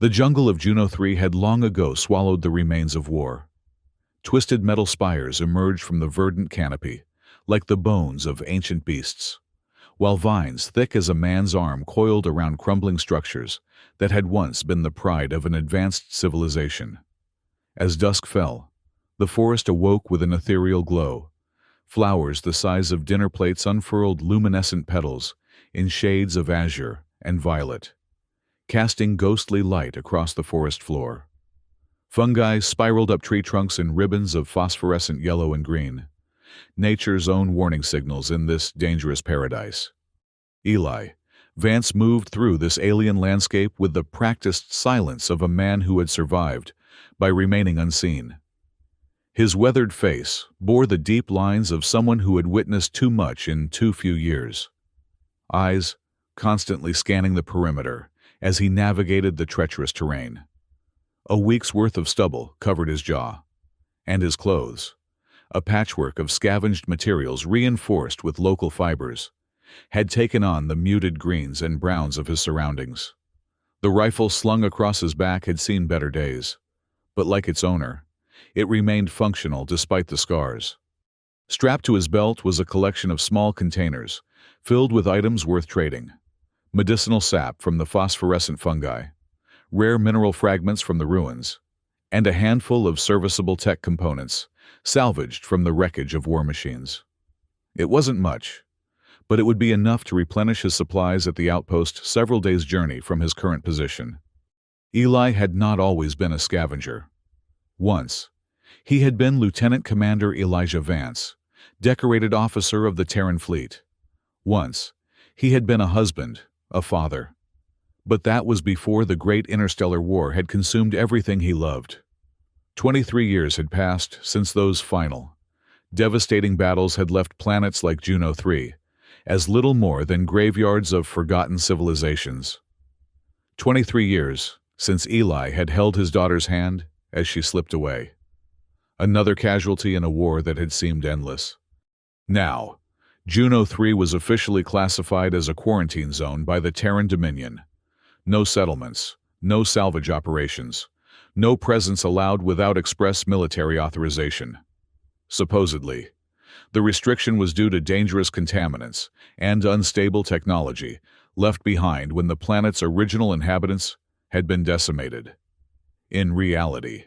The jungle of Juno 3 had long ago swallowed the remains of war. Twisted metal spires emerged from the verdant canopy, like the bones of ancient beasts, while vines thick as a man's arm coiled around crumbling structures that had once been the pride of an advanced civilization. As dusk fell, the forest awoke with an ethereal glow. Flowers the size of dinner plates unfurled luminescent petals in shades of azure and violet, casting ghostly light across the forest floor. Fungi spiraled up tree trunks in ribbons of phosphorescent yellow and green, nature's own warning signals in this dangerous paradise. Eli Vance moved through this alien landscape with the practiced silence of a man who had survived by remaining unseen. His weathered face bore the deep lines of someone who had witnessed too much in too few years. Eyes constantly scanning the perimeter as he navigated the treacherous terrain. A week's worth of stubble covered his jaw, and his clothes, a patchwork of scavenged materials reinforced with local fibers, had taken on the muted greens and browns of his surroundings. The rifle slung across his back had seen better days, but like its owner, it remained functional despite the scars. Strapped to his belt was a collection of small containers filled with items worth trading: medicinal sap from the phosphorescent fungi, rare mineral fragments from the ruins, and a handful of serviceable tech components salvaged from the wreckage of war machines. It wasn't much, but it would be enough to replenish his supplies at the outpost several days' journey from his current position. Eli had not always been a scavenger. Once, he had been Lieutenant Commander Elijah Vance, decorated officer of the Terran fleet. Once, he had been a husband, a father. But that was before the great interstellar war had consumed everything he loved. 23 years had passed since those final, devastating battles had left planets like Juno 3 as little more than graveyards of forgotten civilizations. 23 years since Eli had held his daughter's hand as she slipped away. Another casualty in a war that had seemed endless. Now, Juno 3 was officially classified as a quarantine zone by the Terran Dominion. No settlements, no salvage operations, no presence allowed without express military authorization. Supposedly, the restriction was due to dangerous contaminants and unstable technology left behind when the planet's original inhabitants had been decimated. In reality,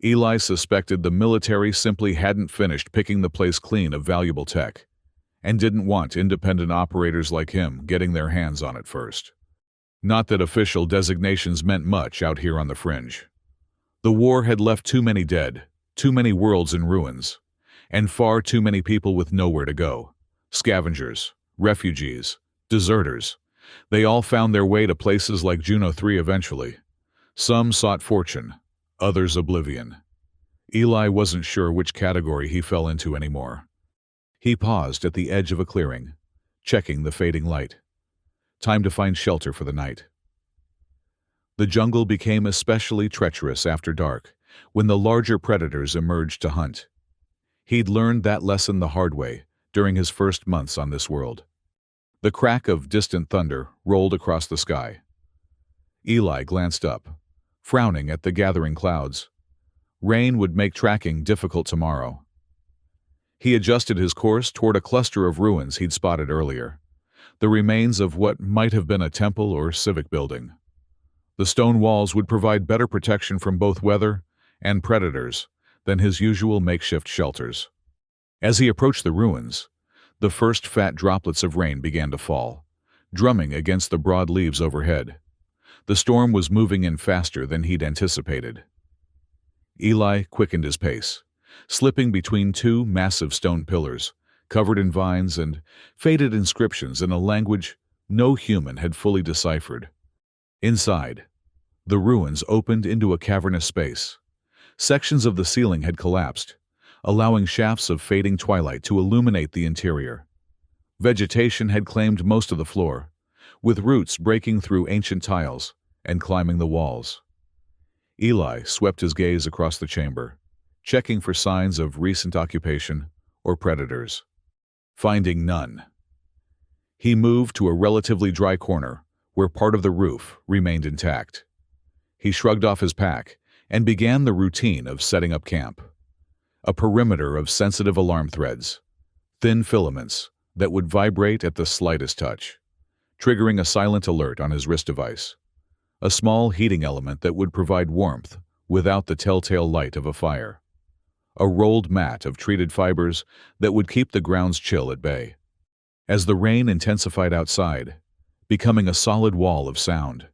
Eli suspected the military simply hadn't finished picking the place clean of valuable tech, and didn't want independent operators like him getting their hands on it first. Not that official designations meant much out here on the fringe. The war had left too many dead, too many worlds in ruins, and far too many people with nowhere to go. Scavengers, refugees, deserters. They all found their way to places like Juno 3 eventually. Some sought fortune, others oblivion. Eli wasn't sure which category he fell into anymore. He paused at the edge of a clearing, checking the fading light. Time to find shelter for the night. The jungle became especially treacherous after dark, when the larger predators emerged to hunt. He'd learned that lesson the hard way during his first months on this world. The crack of distant thunder rolled across the sky. Eli glanced up, frowning at the gathering clouds. Rain would make tracking difficult tomorrow. He adjusted his course toward a cluster of ruins he'd spotted earlier, the remains of what might have been a temple or civic building. The stone walls would provide better protection from both weather and predators than his usual makeshift shelters. As he approached the ruins, the first fat droplets of rain began to fall, drumming against the broad leaves overhead. The storm was moving in faster than he'd anticipated. Eli quickened his pace, slipping between two massive stone pillars, covered in vines and faded inscriptions in a language no human had fully deciphered. Inside, the ruins opened into a cavernous space. Sections of the ceiling had collapsed, allowing shafts of fading twilight to illuminate the interior. Vegetation had claimed most of the floor, with roots breaking through ancient tiles and climbing the walls. Eli swept his gaze across the chamber, checking for signs of recent occupation or predators. Finding none, he moved to a relatively dry corner where part of the roof remained intact. He shrugged off his pack and began the routine of setting up camp. A perimeter of sensitive alarm threads, thin filaments that would vibrate at the slightest touch, triggering a silent alert on his wrist device. A small heating element that would provide warmth without the telltale light of a fire. A rolled mat of treated fibers that would keep the ground's chill at bay. As the rain intensified outside, becoming a solid wall of sound,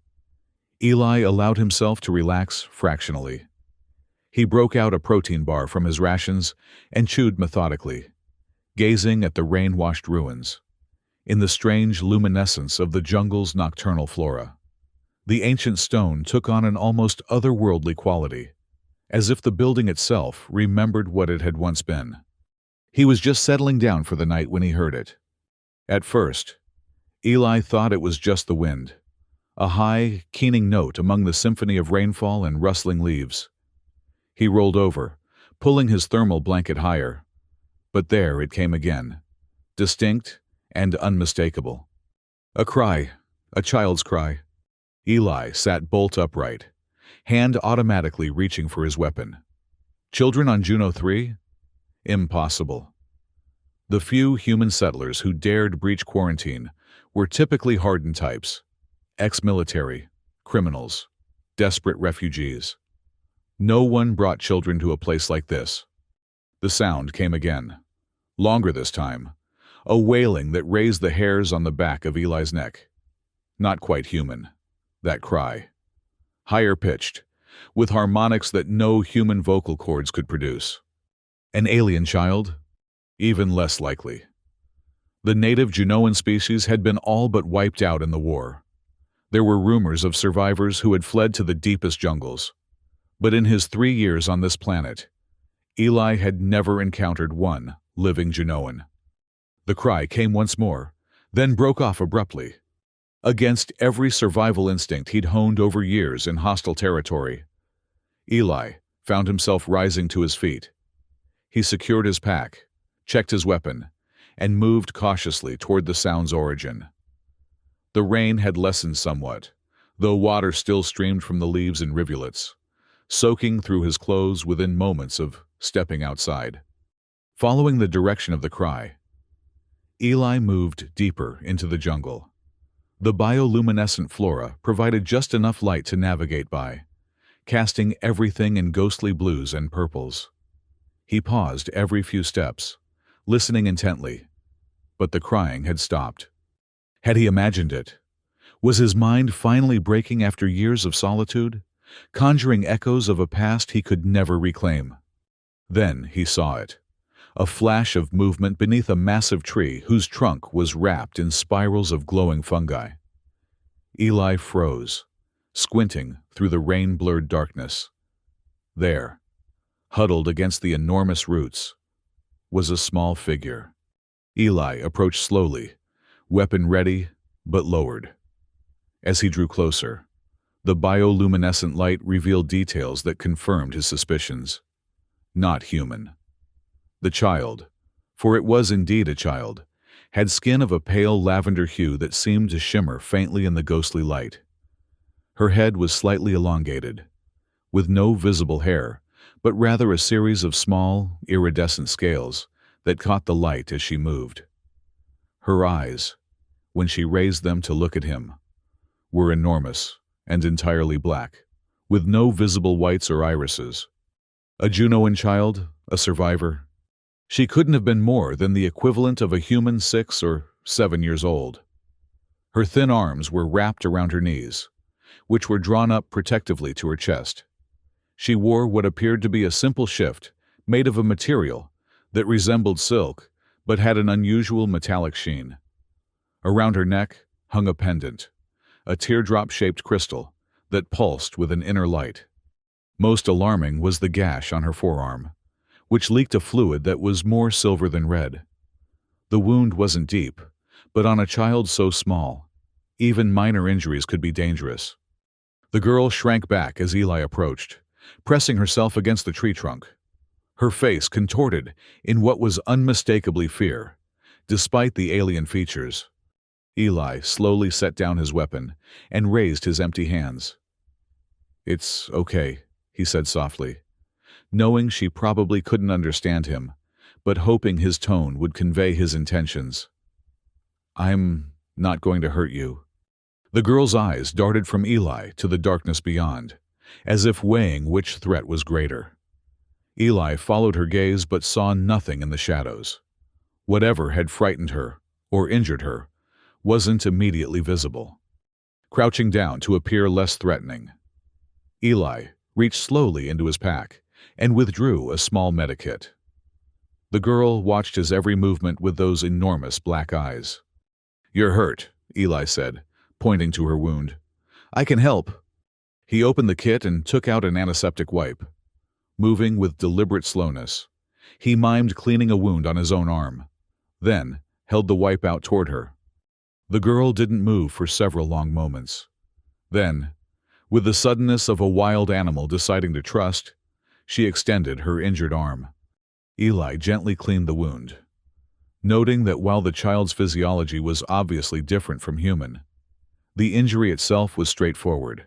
Eli allowed himself to relax fractionally. He broke out a protein bar from his rations and chewed methodically, gazing at the rain-washed ruins, in the strange luminescence of the jungle's nocturnal flora. The ancient stone took on an almost otherworldly quality, as if the building itself remembered what it had once been. He was just settling down for the night when he heard it. At first, Eli thought it was just the wind, a high, keening note among the symphony of rainfall and rustling leaves. He rolled over, pulling his thermal blanket higher. But there it came again, distinct and unmistakable. A cry, a child's cry. Eli sat bolt upright, hand automatically reaching for his weapon. Children on Juno 3? Impossible. The few human settlers who dared breach quarantine were typically hardened types, ex-military, criminals, desperate refugees. No one brought children to a place like this. The sound came again, longer this time, a wailing that raised the hairs on the back of Eli's neck. Not quite human, that cry. Higher pitched, with harmonics that no human vocal cords could produce. An alien child? Even less likely. The native Junoan species had been all but wiped out in the war. There were rumors of survivors who had fled to the deepest jungles. But in his 3 years on this planet, Eli had never encountered one living Junoan. The cry came once more, then broke off abruptly. Against every survival instinct he'd honed over years in hostile territory, Eli found himself rising to his feet. He secured his pack, checked his weapon, and moved cautiously toward the sound's origin. The rain had lessened somewhat, though water still streamed from the leaves in rivulets, soaking through his clothes within moments of stepping outside. Following the direction of the cry, Eli moved deeper into the jungle. The bioluminescent flora provided just enough light to navigate by, casting everything in ghostly blues and purples. He paused every few steps, listening intently, but the crying had stopped. Had he imagined it? Was his mind finally breaking after years of solitude, conjuring echoes of a past he could never reclaim? Then he saw it, a flash of movement beneath a massive tree whose trunk was wrapped in spirals of glowing fungi. Eli froze, squinting through the rain-blurred darkness. There, huddled against the enormous roots, was a small figure. Eli approached slowly, weapon ready but lowered. As he drew closer, the bioluminescent light revealed details that confirmed his suspicions. Not human. The child, for it was indeed a child, had skin of a pale lavender hue that seemed to shimmer faintly in the ghostly light. Her head was slightly elongated, with no visible hair, but rather a series of small, iridescent scales that caught the light as she moved. Her eyes, when she raised them to look at him, were enormous and entirely black, with no visible whites or irises. A Junoan child, a survivor. She couldn't have been more than the equivalent of a human 6 or 7 years old. Her thin arms were wrapped around her knees, which were drawn up protectively to her chest. She wore what appeared to be a simple shift made of a material that resembled silk but had an unusual metallic sheen. Around her neck hung a pendant, a teardrop-shaped crystal that pulsed with an inner light. Most alarming was the gash on her forearm, which leaked a fluid that was more silver than red. The wound wasn't deep, but on a child so small, even minor injuries could be dangerous. The girl shrank back as Eli approached, pressing herself against the tree trunk. Her face contorted in what was unmistakably fear, despite the alien features. Eli slowly set down his weapon and raised his empty hands. "It's okay," he said softly, knowing she probably couldn't understand him, but hoping his tone would convey his intentions. "I'm not going to hurt you." The girl's eyes darted from Eli to the darkness beyond, as if weighing which threat was greater. Eli followed her gaze but saw nothing in the shadows. Whatever had frightened her, or injured her, wasn't immediately visible. Crouching down to appear less threatening, Eli reached slowly into his pack and withdrew a small medikit. The girl watched his every movement with those enormous black eyes. "You're hurt," Eli said, pointing to her wound. "I can help." He opened the kit and took out an antiseptic wipe. Moving with deliberate slowness, he mimed cleaning a wound on his own arm, then held the wipe out toward her. The girl didn't move for several long moments. Then, with the suddenness of a wild animal deciding to trust, she extended her injured arm. Eli gently cleaned the wound, noting that while the child's physiology was obviously different from human, the injury itself was straightforward,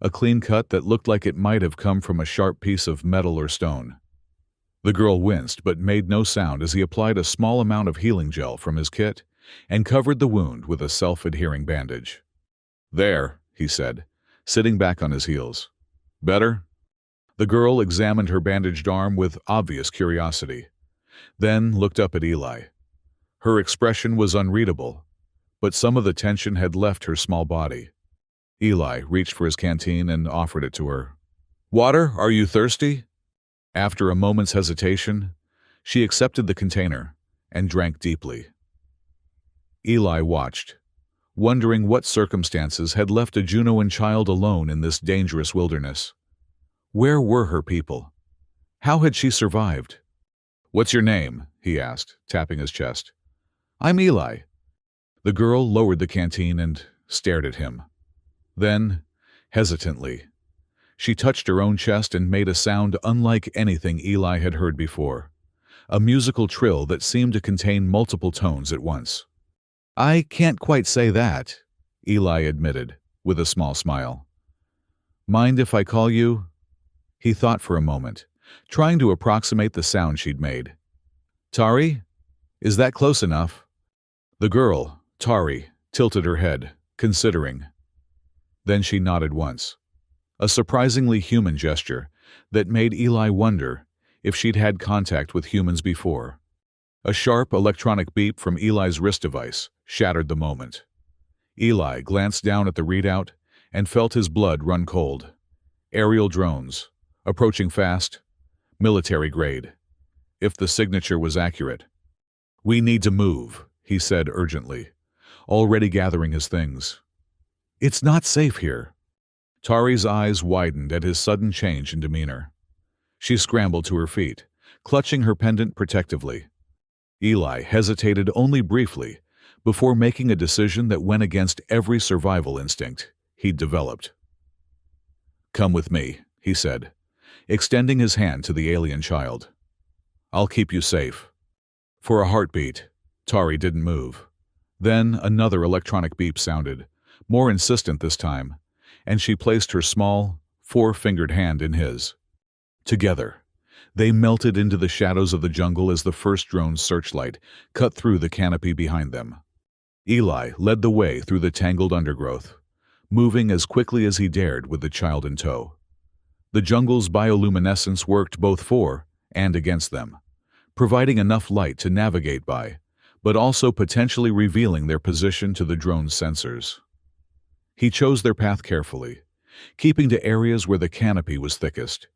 a clean cut that looked like it might have come from a sharp piece of metal or stone. The girl winced but made no sound as he applied a small amount of healing gel from his kit and covered the wound with a self-adhering bandage. "There," he said, sitting back on his heels. "Better?" The girl examined her bandaged arm with obvious curiosity, then looked up at Eli. Her expression was unreadable, but some of the tension had left her small body. Eli reached for his canteen and offered it to her. "Water, are you thirsty?" After a moment's hesitation, she accepted the container and drank deeply. Eli watched, wondering what circumstances had left a Junoan child alone in this dangerous wilderness. Where were her people? How had she survived? "What's your name?" he asked, tapping his chest. "I'm Eli." The girl lowered the canteen and stared at him. Then, hesitantly, she touched her own chest and made a sound unlike anything Eli had heard before, a musical trill that seemed to contain multiple tones at once. "I can't quite say that," Eli admitted, with a small smile. "Mind if I call you?" He thought for a moment, trying to approximate the sound she'd made. "Tari? Is that close enough?" The girl, Tari, tilted her head, considering. Then she nodded once, a surprisingly human gesture that made Eli wonder if she'd had contact with humans before. A sharp electronic beep from Eli's wrist device shattered the moment. Eli glanced down at the readout and felt his blood run cold. Aerial drones, approaching fast, military grade. If the signature was accurate. "We need to move," he said urgently, already gathering his things. "It's not safe here." Tari's eyes widened at his sudden change in demeanor. She scrambled to her feet, clutching her pendant protectively. Eli hesitated only briefly before making a decision that went against every survival instinct he'd developed. "Come with me," he said, extending his hand to the alien child. "I'll keep you safe." For a heartbeat, Tari didn't move. Then another electronic beep sounded, more insistent this time, and she placed her small, four-fingered hand in his. Together, they melted into the shadows of the jungle as the first drone's searchlight cut through the canopy behind them. Eli led the way through the tangled undergrowth, moving as quickly as he dared with the child in tow. The jungle's bioluminescence worked both for and against them, providing enough light to navigate by, but also potentially revealing their position to the drone's sensors. He chose their path carefully, keeping to areas where the canopy was thickest,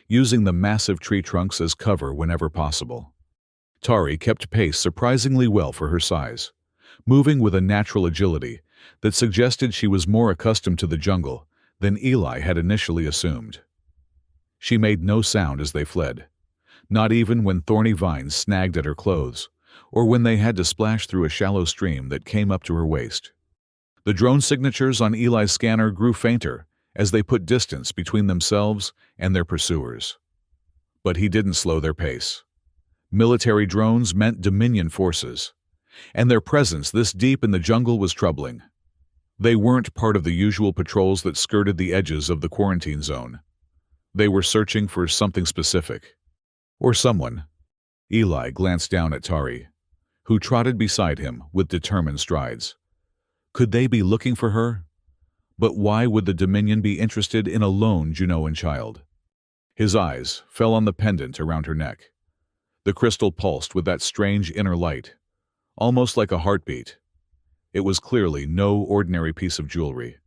using the massive tree trunks as cover whenever possible. Tari kept pace surprisingly well for her size, moving with a natural agility that suggested she was more accustomed to the jungle than Eli had initially assumed. She made no sound as they fled, not even when thorny vines snagged at her clothes, or when they had to splash through a shallow stream that came up to her waist. The drone signatures on Eli's scanner grew fainter as they put distance between themselves and their pursuers. But he didn't slow their pace. Military drones meant Dominion forces, and their presence this deep in the jungle was troubling. They weren't part of the usual patrols that skirted the edges of the quarantine zone. They were searching for something specific. Or someone. Eli glanced down at Tari, who trotted beside him with determined strides. Could they be looking for her? But why would the Dominion be interested in a lone Junoan child? His eyes fell on the pendant around her neck. The crystal pulsed with that strange inner light, almost like a heartbeat. It was clearly no ordinary piece of jewelry.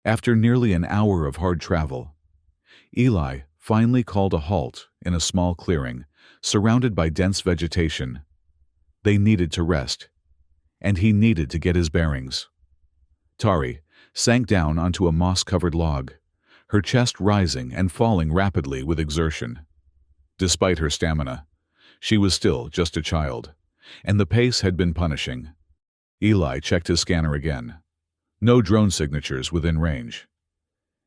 After nearly an hour of hard travel, Eli finally called a halt in a small clearing, surrounded by dense vegetation. They needed to rest, and he needed to get his bearings. Tari sank down onto a moss-covered log, her chest rising and falling rapidly with exertion. Despite her stamina, she was still just a child, and the pace had been punishing. Eli checked his scanner again. No drone signatures within range.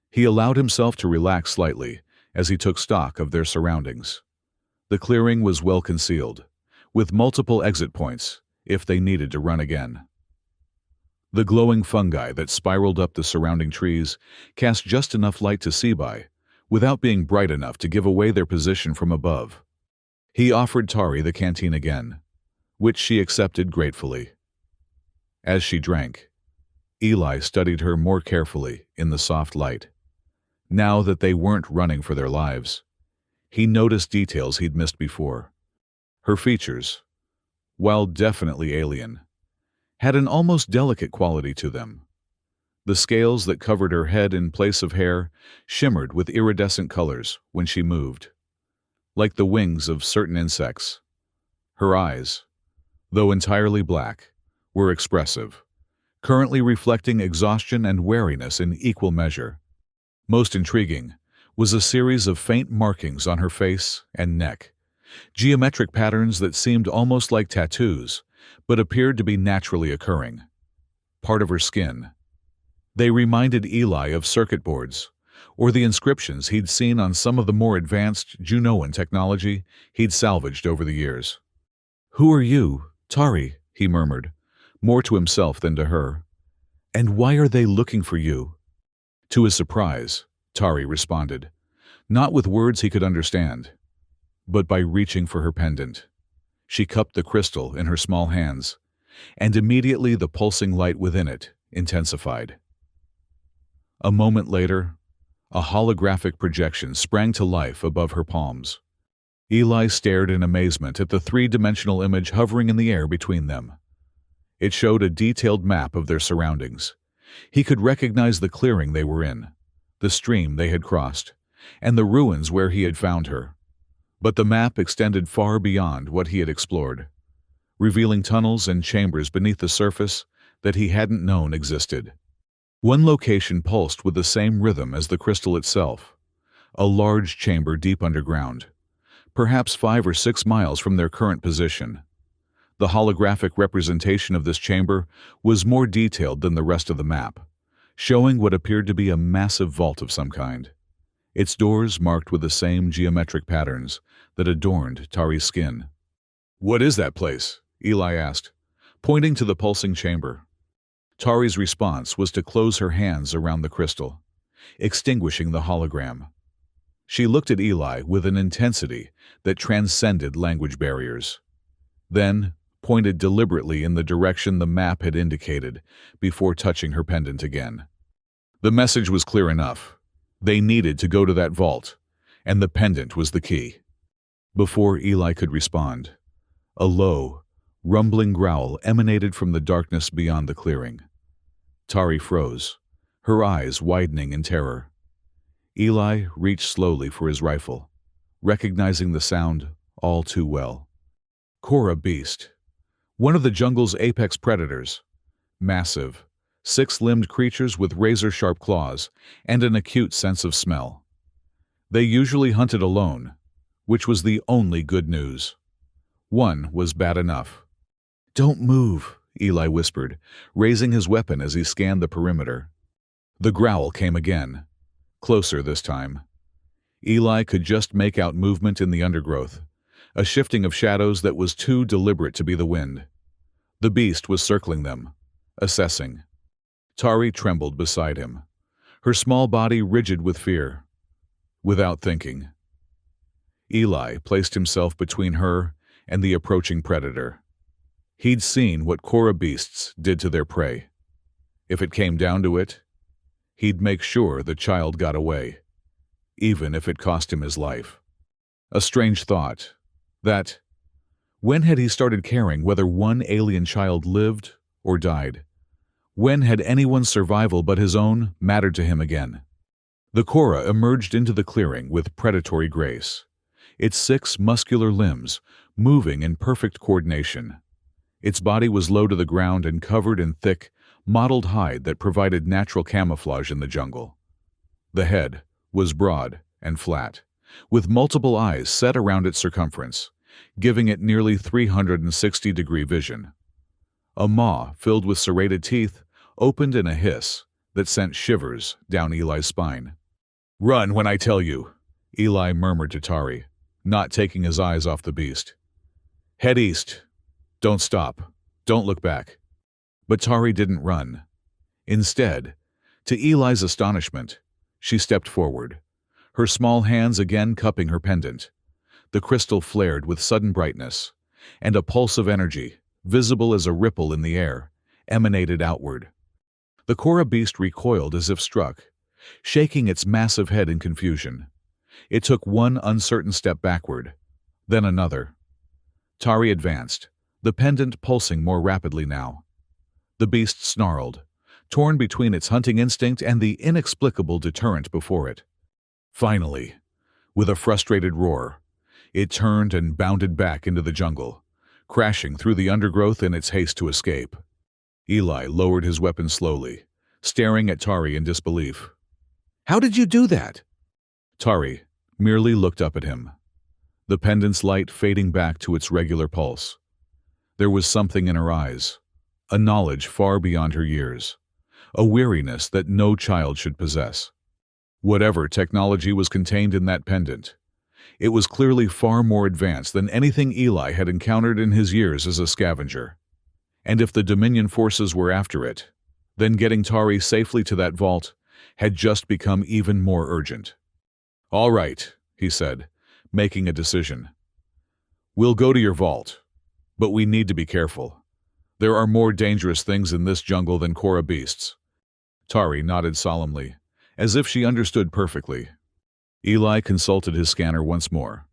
He allowed himself to relax slightly as he took stock of their surroundings. The clearing was well concealed, with multiple exit points if they needed to run again. The glowing fungi that spiraled up the surrounding trees cast just enough light to see by, without being bright enough to give away their position from above. He offered Tari the canteen again, which she accepted gratefully. As she drank, Eli studied her more carefully in the soft light. Now that they weren't running for their lives, he noticed details he'd missed before. Her features, while definitely alien, had an almost delicate quality to them. The scales that covered her head in place of hair shimmered with iridescent colors when she moved, like the wings of certain insects. Her eyes, though entirely black, were expressive, currently reflecting exhaustion and wariness in equal measure. Most intriguing was a series of faint markings on her face and neck, geometric patterns that seemed almost like tattoos, but appeared to be naturally occurring. Part of her skin. They reminded Eli of circuit boards, or the inscriptions he'd seen on some of the more advanced Junoan technology he'd salvaged over the years. "Who are you, Tari?" he murmured, more to himself than to her. "And why are they looking for you?" To his surprise, Tari responded, not with words he could understand, but by reaching for her pendant. She cupped the crystal in her small hands, and immediately the pulsing light within it intensified. A moment later, a holographic projection sprang to life above her palms. Eli stared in amazement at the three-dimensional image hovering in the air between them. It showed a detailed map of their surroundings. He could recognize the clearing they were in, the stream they had crossed, and the ruins where he had found her. But the map extended far beyond what he had explored, revealing tunnels and chambers beneath the surface that he hadn't known existed. One location pulsed with the same rhythm as the crystal itself, a large chamber deep underground, perhaps 5 or 6 miles from their current position. The holographic representation of this chamber was more detailed than the rest of the map, showing what appeared to be a massive vault of some kind. Its doors marked with the same geometric patterns that adorned Tari's skin. "What is that place?" Eli asked, pointing to the pulsing chamber. Tari's response was to close her hands around the crystal, extinguishing the hologram. She looked at Eli with an intensity that transcended language barriers, then pointed deliberately in the direction the map had indicated before touching her pendant again. The message was clear enough. They needed to go to that vault, and the pendant was the key. Before Eli could respond, a low, rumbling growl emanated from the darkness beyond the clearing. Tari froze, her eyes widening in terror. Eli reached slowly for his rifle, recognizing the sound all too well. Kora beast, one of the jungle's apex predators, massive, 6-limbed creatures with razor-sharp claws and an acute sense of smell. They usually hunted alone, which was the only good news. One was bad enough. "Don't move," Eli whispered, raising his weapon as he scanned the perimeter. The growl came again, closer this time. Eli could just make out movement in the undergrowth, a shifting of shadows that was too deliberate to be the wind. The beast was circling them, assessing. Tari trembled beside him, her small body rigid with fear. Without thinking, Eli placed himself between her and the approaching predator. He'd seen what Kora beasts did to their prey. If it came down to it, he'd make sure the child got away, even if it cost him his life. A strange thought, that when had he started caring whether one alien child lived or died? When had anyone's survival but his own mattered to him again? The Kora emerged into the clearing with predatory grace, its 6 muscular limbs moving in perfect coordination. Its body was low to the ground and covered in thick, mottled hide that provided natural camouflage in the jungle. The head was broad and flat, with multiple eyes set around its circumference, giving it nearly 360-degree vision. A maw filled with serrated teeth opened in a hiss that sent shivers down Eli's spine. "Run when I tell you," Eli murmured to Tari, not taking his eyes off the beast. "Head east. Don't stop. Don't look back." But Tari didn't run. Instead, to Eli's astonishment, she stepped forward, her small hands again cupping her pendant. The crystal flared with sudden brightness, and a pulse of energy, visible as a ripple in the air, emanated outward. The Kora beast recoiled as if struck, shaking its massive head in confusion. It took one uncertain step backward, then another. Tari advanced, the pendant pulsing more rapidly now. The beast snarled, torn between its hunting instinct and the inexplicable deterrent before it. Finally, with a frustrated roar, it turned and bounded back into the jungle, crashing through the undergrowth in its haste to escape. Eli lowered his weapon slowly, staring at Tari in disbelief. "How did you do that?" Tari merely looked up at him, the pendant's light fading back to its regular pulse. There was something in her eyes, a knowledge far beyond her years, a weariness that no child should possess. Whatever technology was contained in that pendant, it was clearly far more advanced than anything Eli had encountered in his years as a scavenger. And if the Dominion forces were after it, then getting Tari safely to that vault had just become even more urgent. "All right," he said, making a decision. "We'll go to your vault, but we need to be careful. There are more dangerous things in this jungle than Kora beasts." Tari nodded solemnly, as if she understood perfectly. Eli consulted his scanner once more,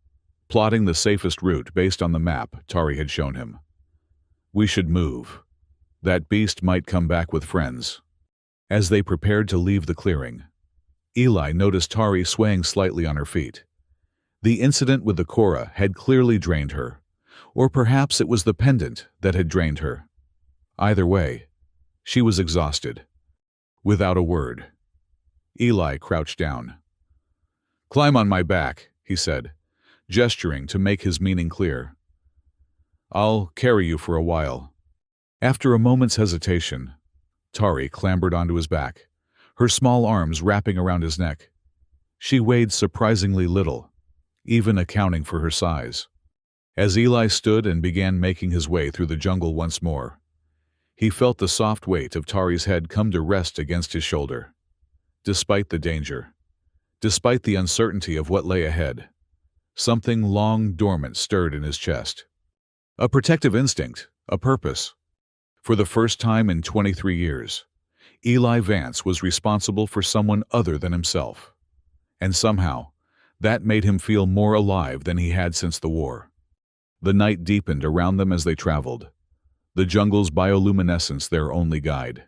plotting the safest route based on the map Tari had shown him. "We should move. That beast might come back with friends." As they prepared to leave the clearing, Eli noticed Tari swaying slightly on her feet. The incident with the Kora had clearly drained her, or perhaps it was the pendant that had drained her. Either way, she was exhausted. Without a word, Eli crouched down. "Climb on my back," he said, gesturing to make his meaning clear. "I'll carry you for a while." After a moment's hesitation, Tari clambered onto his back, her small arms wrapping around his neck. She weighed surprisingly little, even accounting for her size. As Eli stood and began making his way through the jungle once more, he felt the soft weight of Tari's head come to rest against his shoulder. Despite the danger, despite the uncertainty of what lay ahead, something long dormant stirred in his chest. A protective instinct, a purpose. For the first time in 23 years, Eli Vance was responsible for someone other than himself. And somehow, that made him feel more alive than he had since the war. The night deepened around them as they traveled, the jungle's bioluminescence their only guide.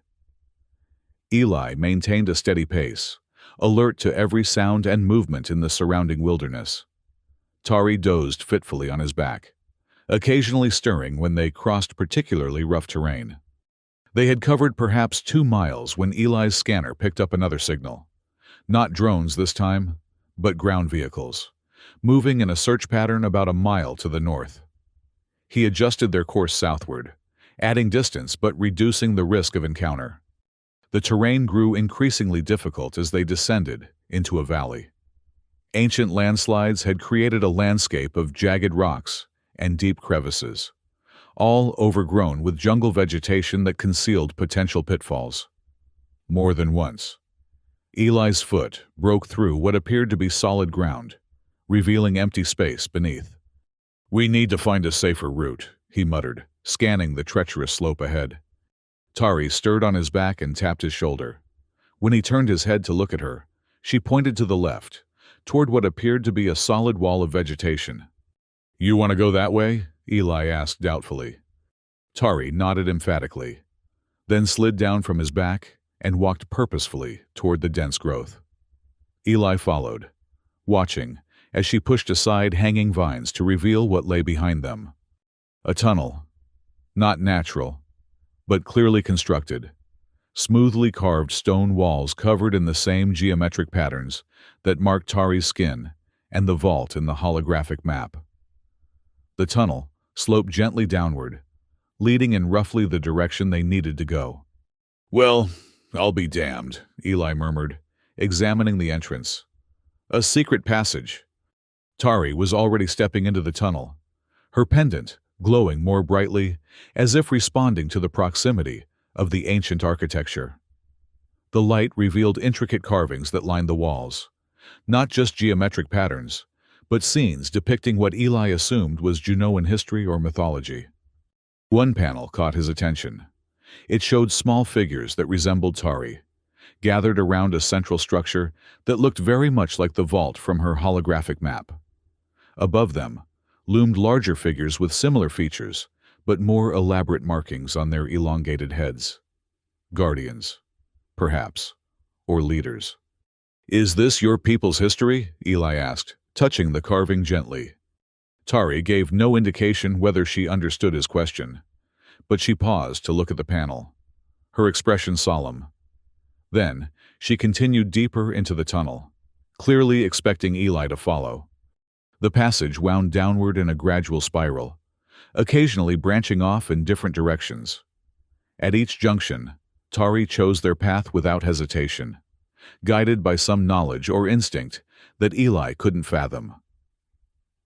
Eli maintained a steady pace, alert to every sound and movement in the surrounding wilderness. Tari dozed fitfully on his back, occasionally stirring when they crossed particularly rough terrain. They had covered perhaps 2 miles when Eli's scanner picked up another signal. Not drones this time, but ground vehicles, moving in a search pattern about a mile to the north. He adjusted their course southward, adding distance but reducing the risk of encounter. The terrain grew increasingly difficult as they descended into a valley. Ancient landslides had created a landscape of jagged rocks and deep crevices, all overgrown with jungle vegetation that concealed potential pitfalls. more than once. Eli's foot broke through what appeared to be solid ground, revealing empty space beneath. "We need to find a safer route," he muttered, scanning the treacherous slope ahead. Tari stirred on his back and tapped his shoulder. When he turned his head to look at her, she pointed to the left, toward what appeared to be a solid wall of vegetation. "You want to go that way?" Eli asked doubtfully. Tari nodded emphatically, then slid down from his back and walked purposefully toward the dense growth. Eli followed, watching as she pushed aside hanging vines to reveal what lay behind them. A tunnel, not natural, but clearly constructed. Smoothly carved stone walls covered in the same geometric patterns that marked Tari's skin and the vault in the holographic map. The tunnel sloped gently downward, leading in roughly the direction they needed to go. "Well, I'll be damned," Eli murmured, examining the entrance. "A secret passage." Tari was already stepping into the tunnel, her pendant glowing more brightly, as if responding to the proximity of the ancient architecture. The light revealed intricate carvings that lined the walls, not just geometric patterns, but scenes depicting what Eli assumed was Junoan history or mythology. One panel caught his attention. It showed small figures that resembled Tari, gathered around a central structure that looked very much like the vault from her holographic map. Above them loomed larger figures with similar features, but more elaborate markings on their elongated heads. Guardians, perhaps, or leaders. "Is this your people's history?" Eli asked, touching the carving gently. Tari gave no indication whether she understood his question, but she paused to look at the panel, her expression solemn. Then, she continued deeper into the tunnel, clearly expecting Eli to follow. The passage wound downward in a gradual spiral, occasionally branching off in different directions. At each junction, Tari chose their path without hesitation, guided by some knowledge or instinct that Eli couldn't fathom.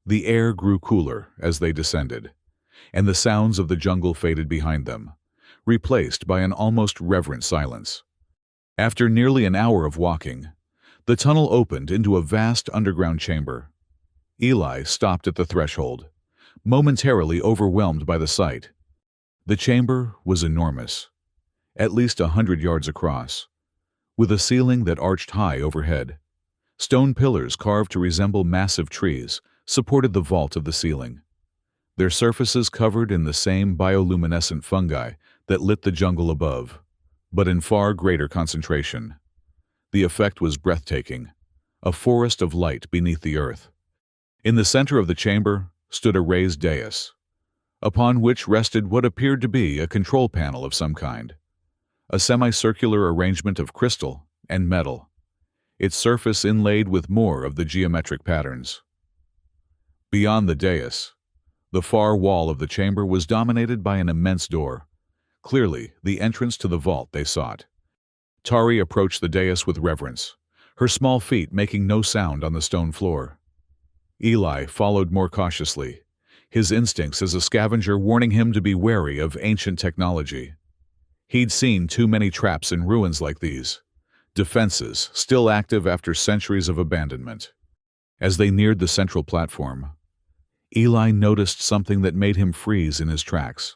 The air grew cooler as they descended, and the sounds of the jungle faded behind them, replaced by an almost reverent silence. After nearly an hour of walking, the tunnel opened into a vast underground chamber. Eli stopped at the threshold, momentarily overwhelmed by the sight. The chamber was enormous, at least 100 yards across, with a ceiling that arched high overhead. Stone pillars carved to resemble massive trees supported the vault of the ceiling, their surfaces covered in the same bioluminescent fungi that lit the jungle above, but in far greater concentration. The effect was breathtaking, a forest of light beneath the earth. In the center of the chamber stood a raised dais, upon which rested what appeared to be a control panel of some kind, a semicircular arrangement of crystal and metal, its surface inlaid with more of the geometric patterns. Beyond the dais, the far wall of the chamber was dominated by an immense door, clearly the entrance to the vault they sought. Tari approached the dais with reverence, her small feet making no sound on the stone floor. Eli followed more cautiously, his instincts as a scavenger warning him to be wary of ancient technology. He'd seen too many traps in ruins like these, defenses still active after centuries of abandonment. As they neared the central platform, Eli noticed something that made him freeze in his tracks.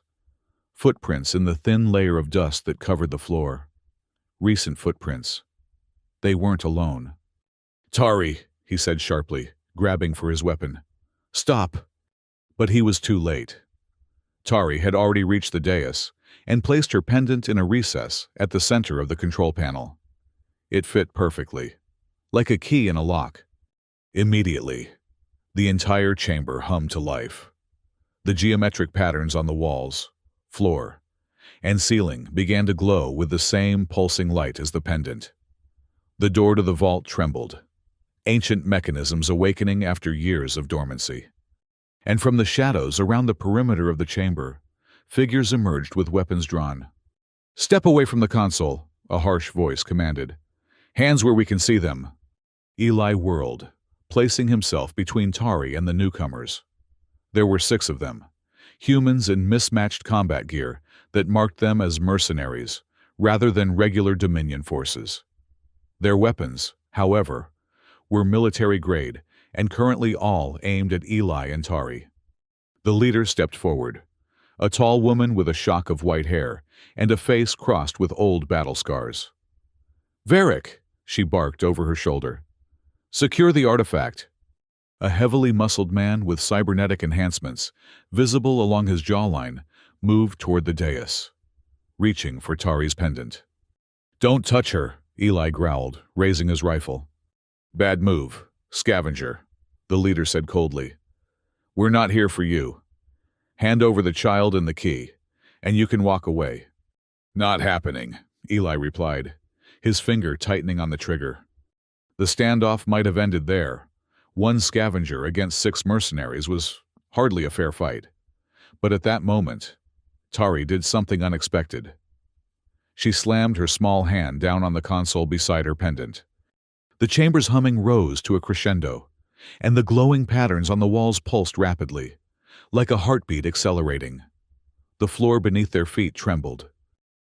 Footprints in the thin layer of dust that covered the floor. Recent footprints. They weren't alone. "Tari," he said sharply, grabbing for his weapon. "Stop!" But he was too late. Tari had already reached the dais and placed her pendant in a recess at the center of the control panel. It fit perfectly, like a key in a lock. Immediately, the entire chamber hummed to life. The geometric patterns on the walls, floor, and ceiling began to glow with the same pulsing light as the pendant. The door to the vault trembled, ancient mechanisms awakening after years of dormancy. And from the shadows around the perimeter of the chamber, figures emerged with weapons drawn. "Step away from the console," a harsh voice commanded. "Hands where we can see them." Eli whirled, placing himself between Tari and the newcomers. There were 6 of them, humans in mismatched combat gear that marked them as mercenaries, rather than regular Dominion forces. Their weapons, however, were military-grade and currently all aimed at Eli and Tari. The leader stepped forward, a tall woman with a shock of white hair and a face crossed with old battle scars. "Varric," she barked over her shoulder. "Secure the artifact." A heavily muscled man with cybernetic enhancements, visible along his jawline, moved toward the dais, reaching for Tari's pendant. "Don't touch her," Eli growled, raising his rifle. "Bad move, scavenger," the leader said coldly. "We're not here for you. Hand over the child and the key, and you can walk away." "Not happening," Eli replied, his finger tightening on the trigger. The standoff might have ended there. One scavenger against 6 mercenaries was hardly a fair fight. But at that moment, Tari did something unexpected. She slammed her small hand down on the console beside her pendant. The chamber's humming rose to a crescendo, and the glowing patterns on the walls pulsed rapidly, like a heartbeat accelerating. The floor beneath their feet trembled.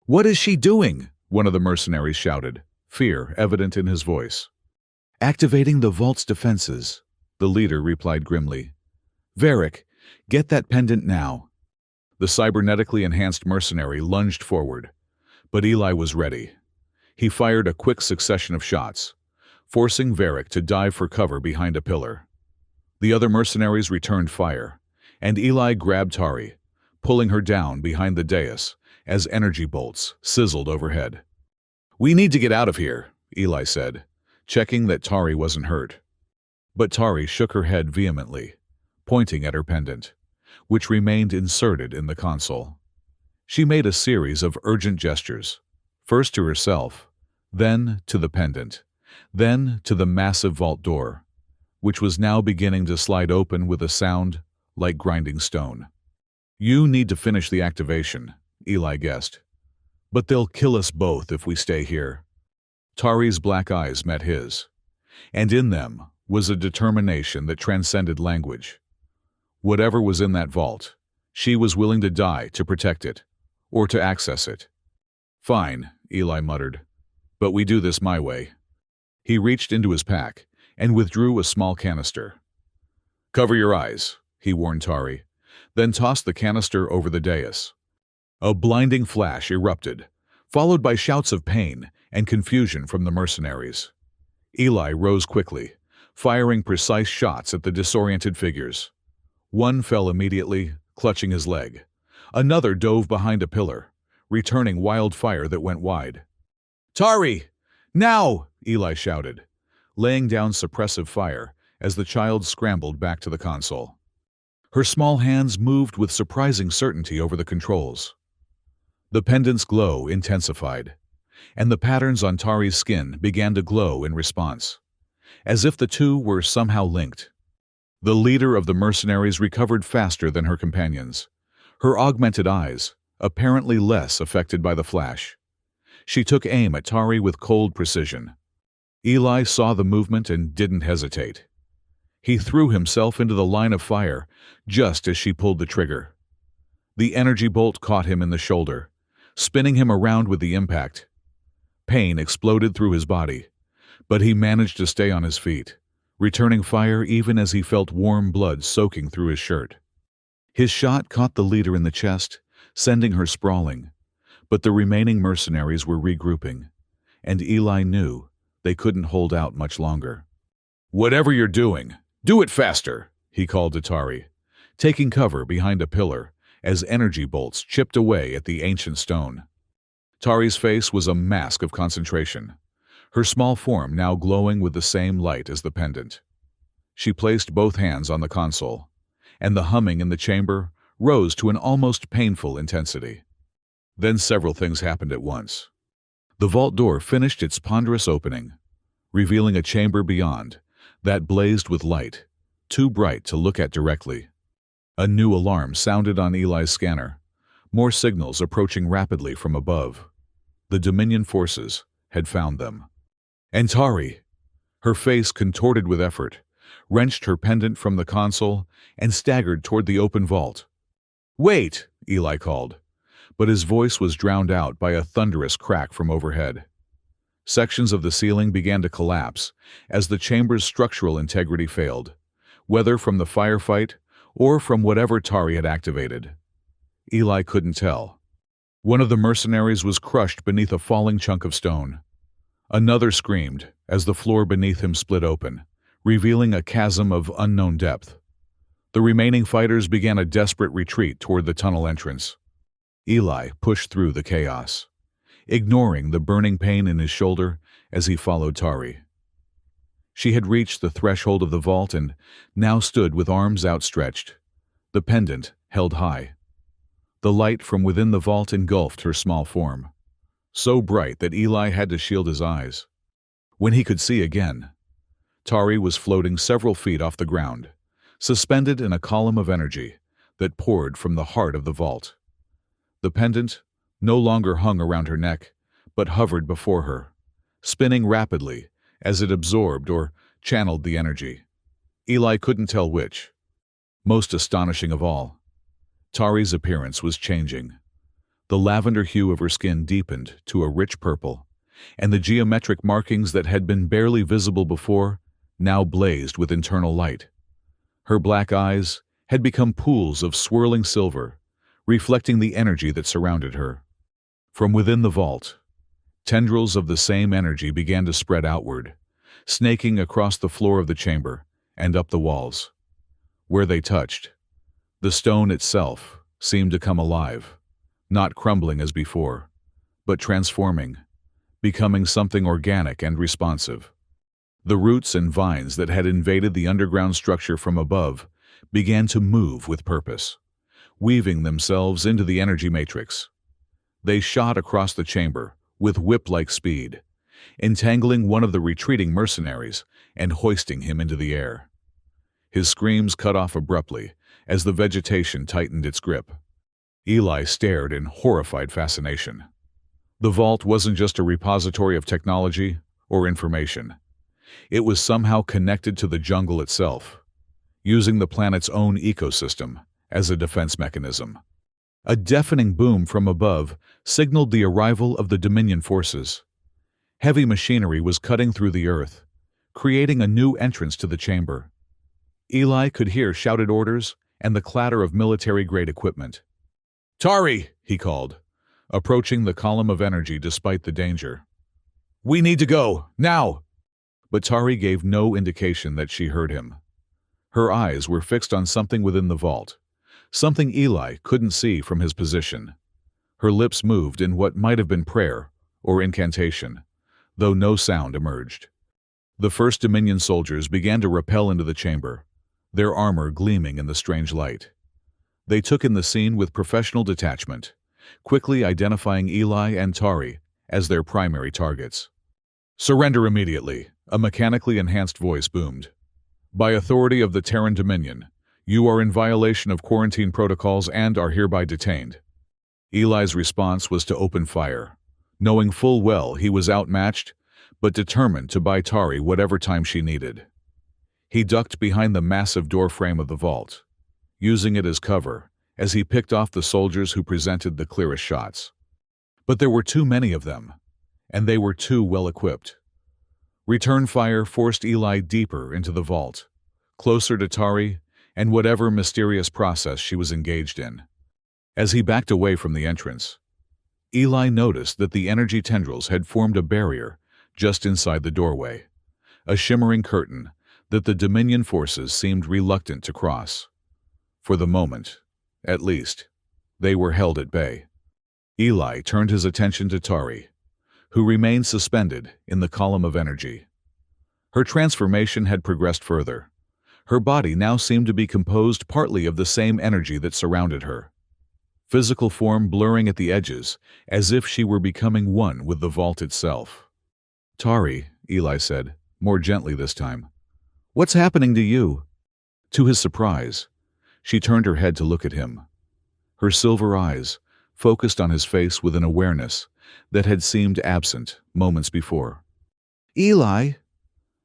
"What is she doing?" one of the mercenaries shouted, fear evident in his voice. "Activating the vault's defenses," the leader replied grimly. "Varric, get that pendant now." The cybernetically enhanced mercenary lunged forward, but Eli was ready. He fired a quick succession of shots, forcing Varric to dive for cover behind a pillar. The other mercenaries returned fire, and Eli grabbed Tari, pulling her down behind the dais as energy bolts sizzled overhead. "We need to get out of here," Eli said, checking that Tari wasn't hurt. But Tari shook her head vehemently, pointing at her pendant, which remained inserted in the console. She made a series of urgent gestures, first to herself, then to the pendant, then to the massive vault door, which was now beginning to slide open with a sound like grinding stone. "You need to finish the activation," Eli guessed. "But they'll kill us both if we stay here." Tari's black eyes met his, and in them was a determination that transcended language. Whatever was in that vault, she was willing to die to protect it, or to access it. "Fine," Eli muttered, "but we do this my way." He reached into his pack and withdrew a small canister. "Cover your eyes," he warned Tari, then tossed the canister over the dais. A blinding flash erupted, followed by shouts of pain and confusion from the mercenaries. Eli rose quickly, firing precise shots at the disoriented figures. One fell immediately, clutching his leg. Another dove behind a pillar, returning wildfire that went wide. "Tari! Now!" Eli shouted, laying down suppressive fire as the child scrambled back to the console. Her small hands moved with surprising certainty over the controls. The pendant's glow intensified, and the patterns on Tari's skin began to glow in response, as if the two were somehow linked. The leader of the mercenaries recovered faster than her companions, her augmented eyes apparently less affected by the flash. She took aim at Tari with cold precision. Eli saw the movement and didn't hesitate. He threw himself into the line of fire just as she pulled the trigger. The energy bolt caught him in the shoulder, spinning him around with the impact. Pain exploded through his body, but he managed to stay on his feet, returning fire even as he felt warm blood soaking through his shirt. His shot caught the leader in the chest, sending her sprawling, but the remaining mercenaries were regrouping, and Eli knew they couldn't hold out much longer. "Whatever you're doing, do it faster," he called to Tari, taking cover behind a pillar as energy bolts chipped away at the ancient stone. Tari's face was a mask of concentration, her small form now glowing with the same light as the pendant. She placed both hands on the console, and the humming in the chamber rose to an almost painful intensity. Then several things happened at once. The vault door finished its ponderous opening, revealing a chamber beyond that blazed with light, too bright to look at directly. A new alarm sounded on Eli's scanner, more signals approaching rapidly from above. The Dominion forces had found them. And Tari, her face contorted with effort, wrenched her pendant from the console and staggered toward the open vault. "Wait!" Eli called, but his voice was drowned out by a thunderous crack from overhead. Sections of the ceiling began to collapse as the chamber's structural integrity failed, whether from the firefight or from whatever Tari had activated. Eli couldn't tell. One of the mercenaries was crushed beneath a falling chunk of stone. Another screamed as the floor beneath him split open, revealing a chasm of unknown depth. The remaining fighters began a desperate retreat toward the tunnel entrance. Eli pushed through the chaos, ignoring the burning pain in his shoulder as he followed Tari. She had reached the threshold of the vault and now stood with arms outstretched, the pendant held high. The light from within the vault engulfed her small form, so bright that Eli had to shield his eyes. When he could see again, Tari was floating several feet off the ground, suspended in a column of energy that poured from the heart of the vault. The pendant no longer hung around her neck, but hovered before her, spinning rapidly as it absorbed or channeled the energy. Eli couldn't tell which. Most astonishing of all, Tari's appearance was changing. The lavender hue of her skin deepened to a rich purple, and the geometric markings that had been barely visible before now blazed with internal light. Her black eyes had become pools of swirling silver, reflecting the energy that surrounded her. From within the vault, tendrils of the same energy began to spread outward, snaking across the floor of the chamber and up the walls. Where they touched, the stone itself seemed to come alive, not crumbling as before, but transforming, becoming something organic and responsive. The roots and vines that had invaded the underground structure from above began to move with purpose, weaving themselves into the energy matrix. They shot across the chamber with whip-like speed, entangling one of the retreating mercenaries and hoisting him into the air. His screams cut off abruptly as the vegetation tightened its grip. Eli stared in horrified fascination. The vault wasn't just a repository of technology or information. It was somehow connected to the jungle itself, using the planet's own ecosystem as a defense mechanism. A deafening boom from above signaled the arrival of the Dominion forces. Heavy machinery was cutting through the earth, creating a new entrance to the chamber. Eli could hear shouted orders and the clatter of military-grade equipment. "Tari!" he called, approaching the column of energy despite the danger. "We need to go, now!" But Tari gave no indication that she heard him. Her eyes were fixed on something within the vault, something Eli couldn't see from his position. Her lips moved in what might have been prayer or incantation, though no sound emerged. The first Dominion soldiers began to rappel into the chamber, their armor gleaming in the strange light. They took in the scene with professional detachment, quickly identifying Eli and Tari as their primary targets. "Surrender immediately," a mechanically enhanced voice boomed. "By authority of the Terran Dominion, you are in violation of quarantine protocols and are hereby detained." Eli's response was to open fire, knowing full well he was outmatched, but determined to buy Tari whatever time she needed. He ducked behind the massive doorframe of the vault, using it as cover as he picked off the soldiers who presented the clearest shots. But there were too many of them, and they were too well equipped. Return fire forced Eli deeper into the vault, closer to Tari and whatever mysterious process she was engaged in. As he backed away from the entrance, Eli noticed that the energy tendrils had formed a barrier just inside the doorway, a shimmering curtain that the Dominion forces seemed reluctant to cross. For the moment, at least, they were held at bay. Eli turned his attention to Tari, who remained suspended in the column of energy. Her transformation had progressed further. Her body now seemed to be composed partly of the same energy that surrounded her, physical form blurring at the edges as if she were becoming one with the vault itself. "Tari," Eli said, more gently this time, "what's happening to you?" To his surprise, she turned her head to look at him. Her silver eyes focused on his face with an awareness that had seemed absent moments before. "Eli!"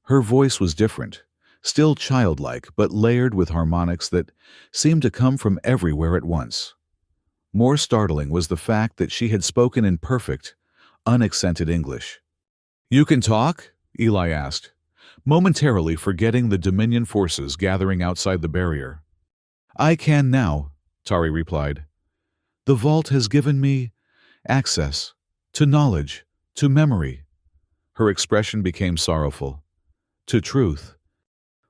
Her voice was different, still childlike but layered with harmonics that seemed to come from everywhere at once. More startling was the fact that she had spoken in perfect, unaccented English. "You can talk?" Eli asked, momentarily forgetting the Dominion forces gathering outside the barrier. "I can now," Tari replied. "The vault has given me access to knowledge, to memory." Her expression became sorrowful. "To truth."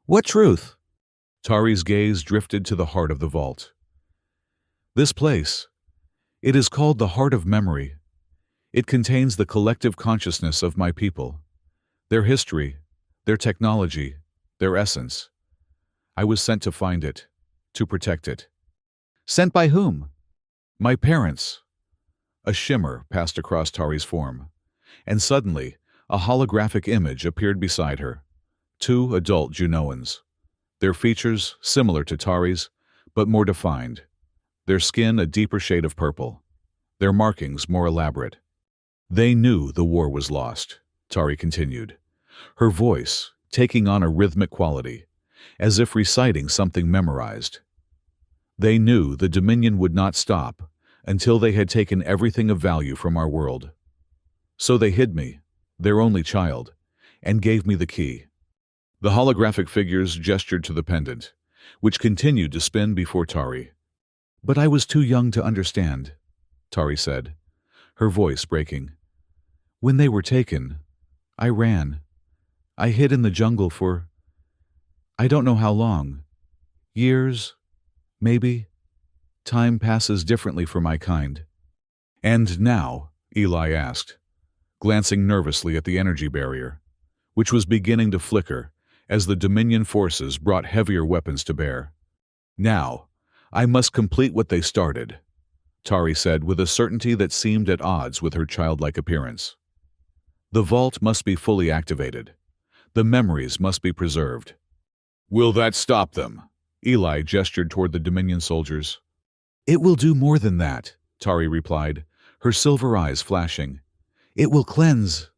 "What truth?" Tari's gaze drifted to the heart of the vault. "This place. It is called the Heart of Memory. It contains the collective consciousness of my people, their history, their technology, their essence. I was sent to find it, to protect it." "Sent by whom?" "My parents." A shimmer passed across Tari's form, and suddenly a holographic image appeared beside her. Two adult Junoans, their features similar to Tari's, but more defined, their skin a deeper shade of purple, their markings more elaborate. "They knew the war was lost," Tari continued, her voice taking on a rhythmic quality, as if reciting something memorized. "They knew the Dominion would not stop until they had taken everything of value from our world. So they hid me, their only child, and gave me the key." The holographic figures gestured to the pendant, which continued to spin before Tari. "But I was too young to understand," Tari said, her voice breaking. "When they were taken, I ran. I hid in the jungle for I don't know how long. Years, maybe. Time passes differently for my kind." "And now?" Eli asked, glancing nervously at the energy barrier, which was beginning to flicker as the Dominion forces brought heavier weapons to bear. "Now, I must complete what they started," Tari said with a certainty that seemed at odds with her childlike appearance. "The vault must be fully activated. The memories must be preserved." "Will that stop them?" Eli gestured toward the Dominion soldiers. "It will do more than that," Tari replied, her silver eyes flashing. "It will cleanse."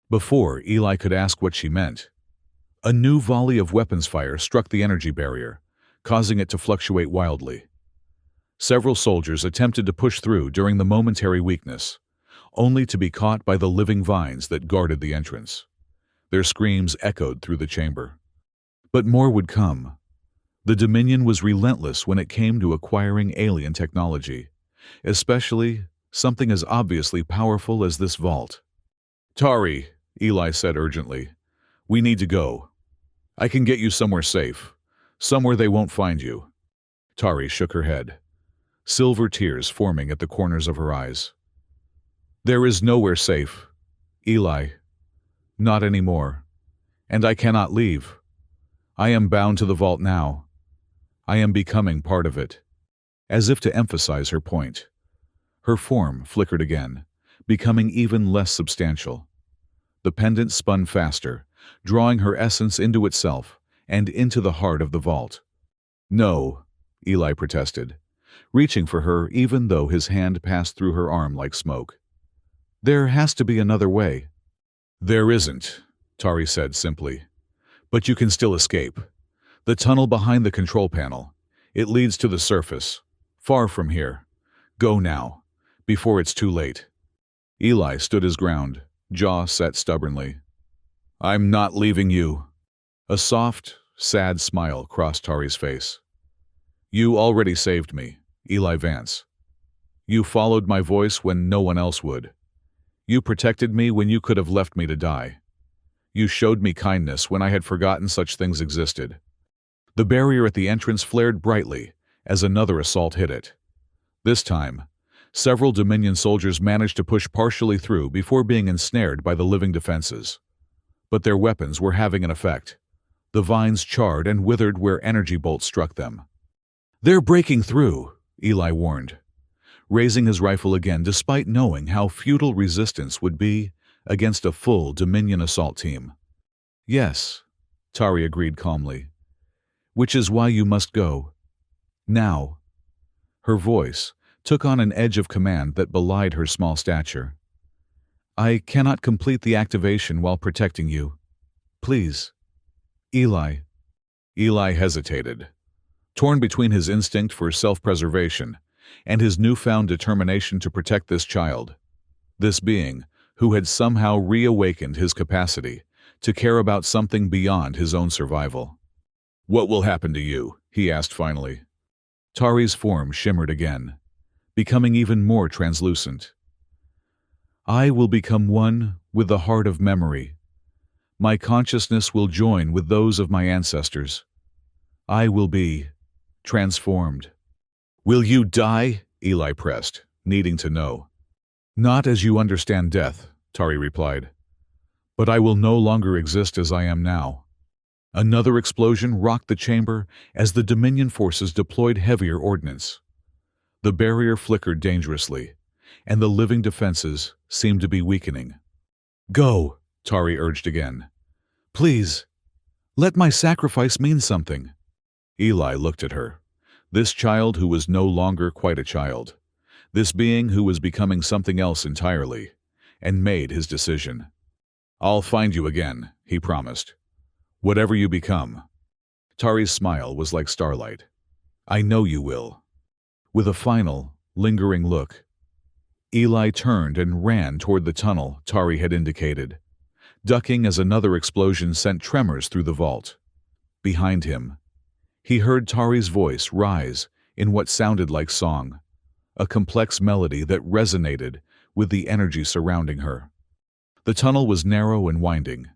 Before Eli could ask what she meant, a new volley of weapons fire struck the energy barrier, causing it to fluctuate wildly. Several soldiers attempted to push through during the momentary weakness, only to be caught by the living vines that guarded the entrance. Their screams echoed through the chamber. But more would come. The Dominion was relentless when it came to acquiring alien technology, especially something as obviously powerful as this vault. "Tari," Eli said urgently, "we need to go. I can get you somewhere safe, somewhere they won't find you." Tari shook her head, silver tears forming at the corners of her eyes. "There is nowhere safe, Eli. Not anymore. And I cannot leave. I am bound to the vault now. I am becoming part of it." As if to emphasize her point, her form flickered again, becoming even less substantial. The pendant spun faster, drawing her essence into itself and into the heart of the vault. "No," Eli protested, reaching for her even though his hand passed through her arm like smoke. "There has to be another way." "There isn't," Tari said simply. "But you can still escape. The tunnel behind the control panel. It leads to the surface, far from here. Go now, before it's too late." Eli stood his ground, jaw set stubbornly. "I'm not leaving you." A soft, sad smile crossed Tari's face. "You already saved me, Eli Vance. You followed my voice when no one else would. You protected me when you could have left me to die. You showed me kindness when I had forgotten such things existed." The barrier at the entrance flared brightly as another assault hit it. This time, several Dominion soldiers managed to push partially through before being ensnared by the living defenses. But their weapons were having an effect. The vines charred and withered where energy bolts struck them. "They're breaking through," Eli warned, raising his rifle again despite knowing how futile resistance would be against a full Dominion assault team. "Yes," Tari agreed calmly. "Which is why you must go. Now." Her voice took on an edge of command that belied her small stature. "I cannot complete the activation while protecting you. Please. Eli." Eli hesitated, torn between his instinct for self-preservation and his newfound determination to protect this child, this being who had somehow reawakened his capacity to care about something beyond his own survival. "What will happen to you?" he asked finally. Tari's form shimmered again, becoming even more translucent. "I will become one with the heart of memory. My consciousness will join with those of my ancestors. I will be transformed." "Will you die?" Eli pressed, needing to know. "Not as you understand death," Tari replied. "But I will no longer exist as I am now." Another explosion rocked the chamber as the Dominion forces deployed heavier ordnance. The barrier flickered dangerously, and the living defenses seemed to be weakening. "Go," Tari urged again. "Please, let my sacrifice mean something." Eli looked at her. This child who was no longer quite a child. This being who was becoming something else entirely, and made his decision. "I'll find you again," he promised. "Whatever you become." Tari's smile was like starlight. "I know you will." With a final, lingering look, Eli turned and ran toward the tunnel Tari had indicated, ducking as another explosion sent tremors through the vault. Behind him, he heard Tari's voice rise in what sounded like song, a complex melody that resonated with the energy surrounding her. The tunnel was narrow and winding,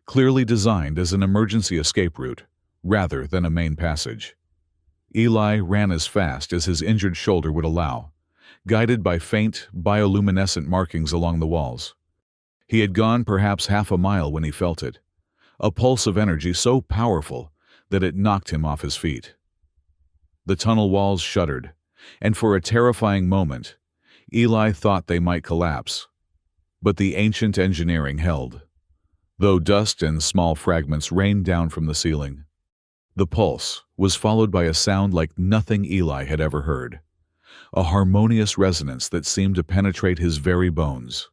clearly designed as an emergency escape route rather than a main passage. Eli ran as fast as his injured shoulder would allow, guided by faint, bioluminescent markings along the walls. He had gone perhaps half a mile when he felt it, a pulse of energy so powerful that it knocked him off his feet. The tunnel walls shuddered, and for a terrifying moment, Eli thought they might collapse. But the ancient engineering held, though dust and small fragments rained down from the ceiling. The pulse was followed by a sound like nothing Eli had ever heard, a harmonious resonance that seemed to penetrate his very bones.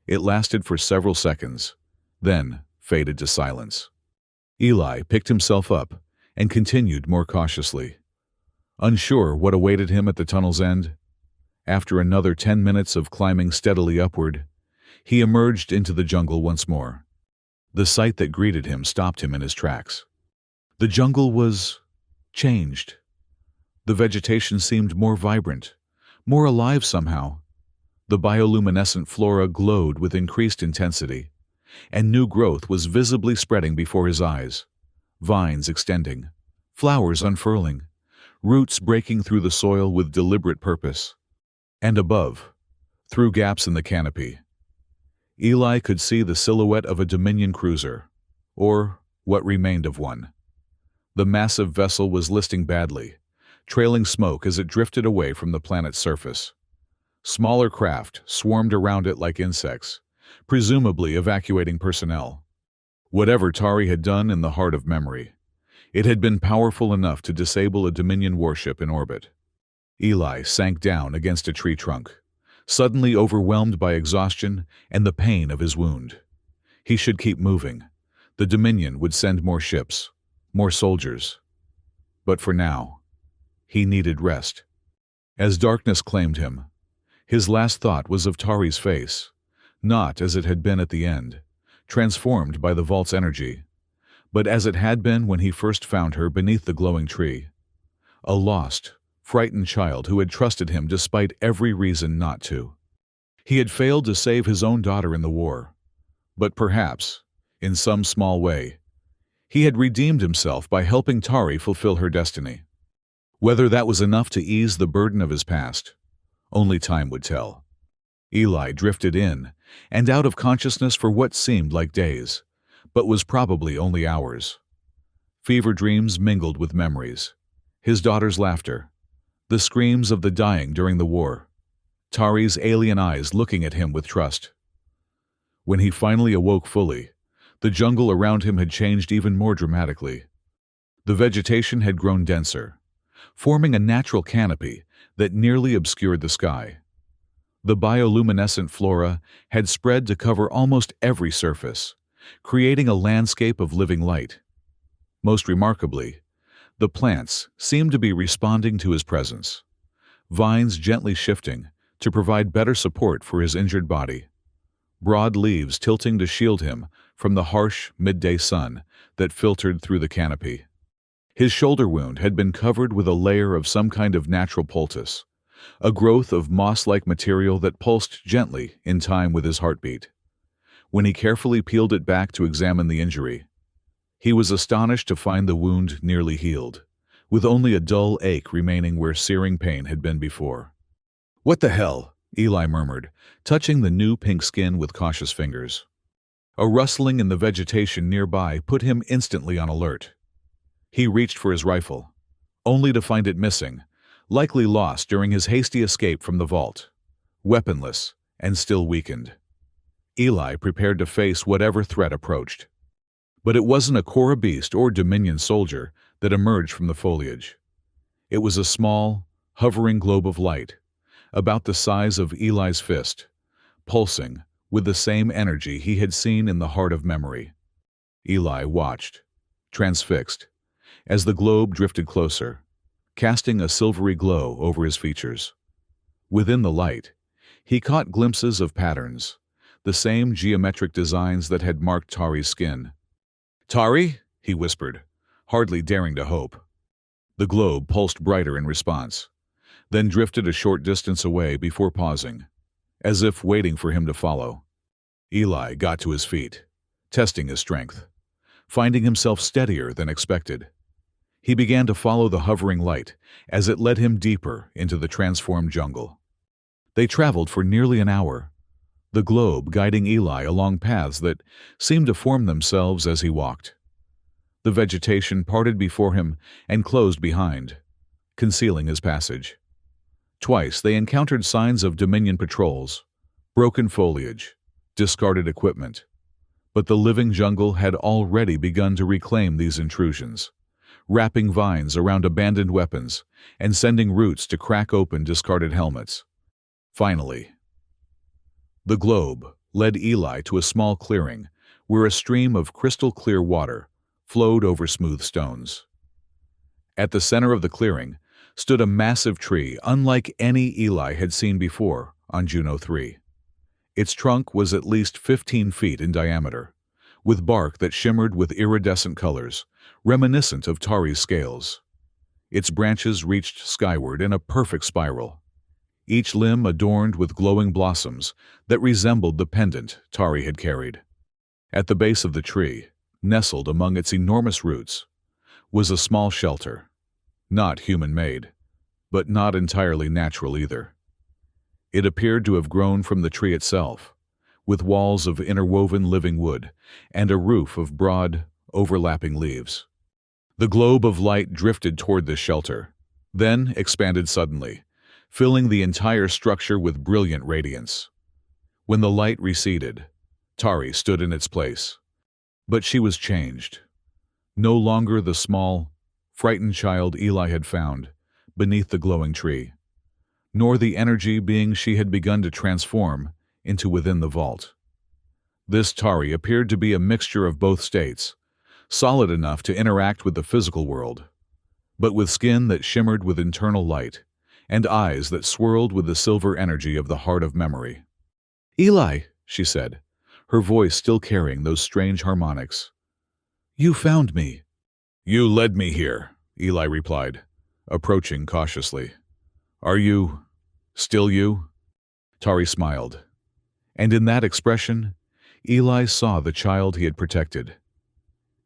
It lasted for several seconds, then faded to silence. Eli picked himself up and continued more cautiously. Unsure what awaited him at the tunnel's end, after another 10 minutes of climbing steadily upward, he emerged into the jungle once more. The sight that greeted him stopped him in his tracks. The jungle was changed. The vegetation seemed more vibrant, more alive somehow. The bioluminescent flora glowed with increased intensity, and new growth was visibly spreading before his eyes. Vines extending, flowers unfurling, roots breaking through the soil with deliberate purpose. And above, through gaps in the canopy, Eli could see the silhouette of a Dominion cruiser, or what remained of one. The massive vessel was listing badly, trailing smoke as it drifted away from the planet's surface. Smaller craft swarmed around it like insects, presumably evacuating personnel. Whatever Tari had done in the heart of memory, it had been powerful enough to disable a Dominion warship in orbit. Eli sank down against a tree trunk, suddenly overwhelmed by exhaustion and the pain of his wound. He should keep moving. The Dominion would send more ships, more soldiers. But for now, he needed rest. As darkness claimed him, his last thought was of Tari's face, not as it had been at the end, transformed by the vault's energy, but as it had been when he first found her beneath the glowing tree. A lost, frightened child who had trusted him despite every reason not to. He had failed to save his own daughter in the war, but perhaps, in some small way, he had redeemed himself by helping Tari fulfill her destiny. Whether that was enough to ease the burden of his past, only time would tell. Eli drifted in and out of consciousness for what seemed like days, but was probably only hours. Fever dreams mingled with memories, his daughter's laughter, the screams of the dying during the war, Tari's alien eyes looking at him with trust. When he finally awoke fully, the jungle around him had changed even more dramatically. The vegetation had grown denser, forming a natural canopy that nearly obscured the sky. The bioluminescent flora had spread to cover almost every surface, creating a landscape of living light. Most remarkably, the plants seemed to be responding to his presence. vines gently shifting to provide better support for his injured body, broad leaves tilting to shield him from the harsh midday sun that filtered through the canopy. His shoulder wound had been covered with a layer of some kind of natural poultice, a growth of moss-like material that pulsed gently in time with his heartbeat. When he carefully peeled it back to examine the injury, he was astonished to find the wound nearly healed, with only a dull ache remaining where searing pain had been before. "What the hell?" Eli murmured, touching the new pink skin with cautious fingers. A rustling in the vegetation nearby put him instantly on alert. He reached for his rifle, only to find it missing, likely lost during his hasty escape from the vault, weaponless and still weakened. Eli prepared to face whatever threat approached. But it wasn't a Kora beast or Dominion soldier that emerged from the foliage. It was a small, hovering globe of light, about the size of Eli's fist, pulsing with the same energy he had seen in the heart of memory. Eli watched, transfixed, as the globe drifted closer, casting a silvery glow over his features. Within the light, he caught glimpses of patterns, the same geometric designs that had marked Tari's skin. "Tari?" he whispered, hardly daring to hope. The globe pulsed brighter in response, then drifted a short distance away before pausing, as if waiting for him to follow. Eli got to his feet, testing his strength, finding himself steadier than expected. He began to follow the hovering light as it led him deeper into the transformed jungle. They traveled for nearly an hour, the globe guiding Eli along paths that seemed to form themselves as he walked. The vegetation parted before him and closed behind, concealing his passage. Twice they encountered signs of Dominion patrols, broken foliage, discarded equipment. But the living jungle had already begun to reclaim these intrusions, wrapping vines around abandoned weapons and sending roots to crack open discarded helmets. Finally, the globe led Eli to a small clearing where a stream of crystal-clear water flowed over smooth stones. At the center of the clearing stood a massive tree unlike any Eli had seen before on Juno 3. Its trunk was at least 15 feet in diameter, with bark that shimmered with iridescent colors, reminiscent of Tari's scales. Its branches reached skyward in a perfect spiral, each limb adorned with glowing blossoms that resembled the pendant Tari had carried. At the base of the tree, nestled among its enormous roots, was a small shelter, not human-made, but not entirely natural either. It appeared to have grown from the tree itself, with walls of interwoven living wood and a roof of broad, overlapping leaves. The globe of light drifted toward this shelter, then expanded suddenly, filling the entire structure with brilliant radiance. When the light receded, Tari stood in its place. But she was changed. No longer the small, frightened child Eli had found beneath the glowing tree, nor the energy being she had begun to transform into within the vault. This Tari appeared to be a mixture of both states, solid enough to interact with the physical world, but with skin that shimmered with internal light, and eyes that swirled with the silver energy of the heart of memory. "Eli," she said, her voice still carrying those strange harmonics. "You found me." "You led me here," Eli replied, approaching cautiously. "Are you still you?" Tari smiled, and in that expression, Eli saw the child he had protected.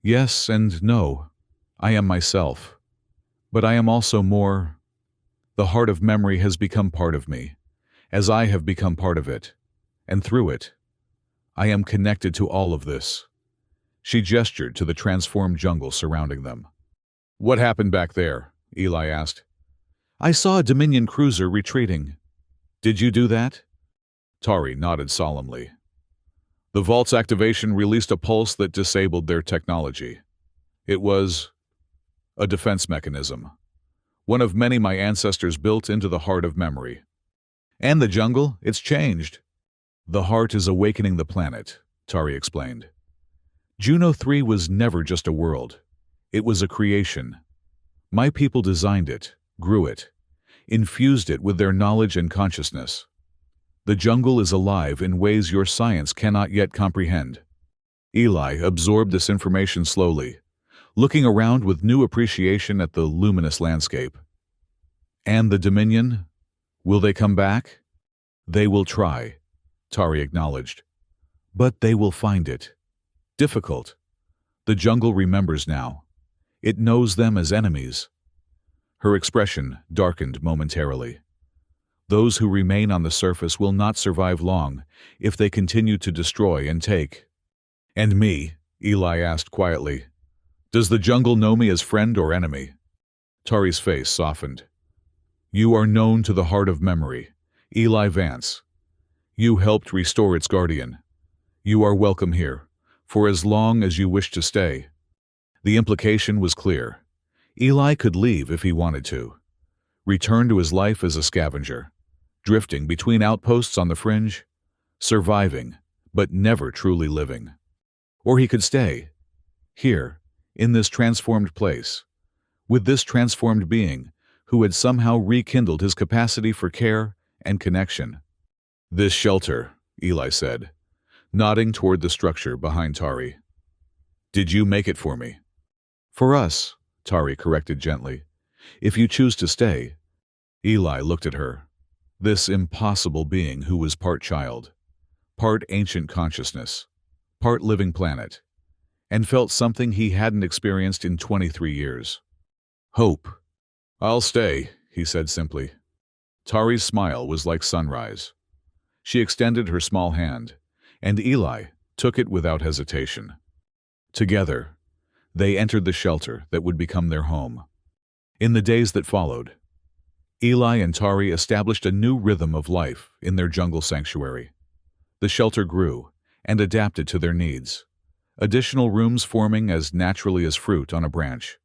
"Yes and no. I am myself. But I am also more. The heart of memory has become part of me, as I have become part of it, and through it, I am connected to all of this." She gestured to the transformed jungle surrounding them. "What happened back there?" Eli asked. "I saw a Dominion cruiser retreating. Did you do that?" Tari nodded solemnly. "The vault's activation released a pulse that disabled their technology. It was a defense mechanism, one of many my ancestors built into the heart of memory. And the jungle, it's changed. The heart is awakening the planet," Tari explained. "Juno 3 was never just a world. It was a creation. My people designed it, grew it, infused it with their knowledge and consciousness. The jungle is alive in ways your science cannot yet comprehend. Eli absorbed this information slowly, looking around with new appreciation at the luminous landscape. And the Dominion? Will they come back? They will try, Tari acknowledged. But they will find it difficult. The jungle remembers now. It knows them as enemies. Her expression darkened momentarily. Those who remain on the surface will not survive long if they continue to destroy and take. And me? Eli asked quietly. Does the jungle know me as friend or enemy? Tari's face softened. You are known to the heart of memory, Eli Vance. You helped restore its guardian. You are welcome here, for as long as you wish to stay. The implication was clear. Eli could leave if he wanted to. Return to his life as a scavenger, drifting between outposts on the fringe, surviving, but never truly living. Or he could stay, here, in this transformed place, with this transformed being who had somehow rekindled his capacity for care and connection. This shelter, Eli said, nodding toward the structure behind Tari. Did you make it for me? For us, Tari corrected gently. If you choose to stay. Eli looked at her. This impossible being who was part child, part ancient consciousness, part living planet, and felt something he hadn't experienced in 23 years. Hope. I'll stay, he said simply. Tari's smile was like sunrise. She extended her small hand, and Eli took it without hesitation. Together, they entered the shelter that would become their home. In the days that followed, Eli and Tari established a new rhythm of life in their jungle sanctuary. The shelter grew and adapted to their needs, additional rooms forming as naturally as fruit on a branch,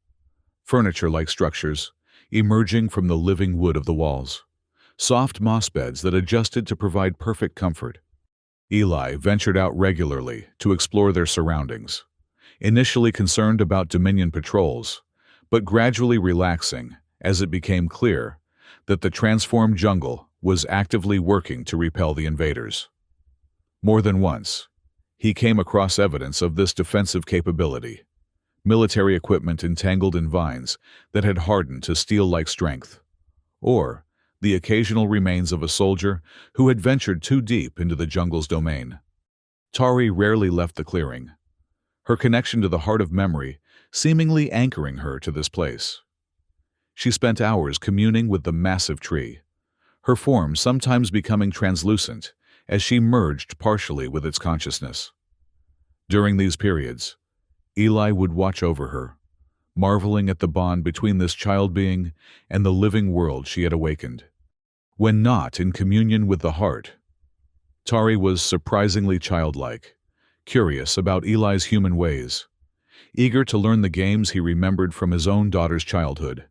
furniture-like structures emerging from the living wood of the walls, soft moss beds that adjusted to provide perfect comfort. Eli ventured out regularly to explore their surroundings, initially concerned about Dominion patrols, but gradually relaxing as it became clear that the transformed jungle was actively working to repel the invaders. More than once, he came across evidence of this defensive capability, military equipment entangled in vines that had hardened to steel-like strength, or the occasional remains of a soldier who had ventured too deep into the jungle's domain. Tari rarely left the clearing, her connection to the heart of memory seemingly anchoring her to this place. She spent hours communing with the massive tree, her form sometimes becoming translucent as she merged partially with its consciousness. During these periods, Eli would watch over her, marveling at the bond between this child being and the living world she had awakened. When not in communion with the heart, Tari was surprisingly childlike, curious about Eli's human ways, eager to learn the games he remembered from his own daughter's childhood,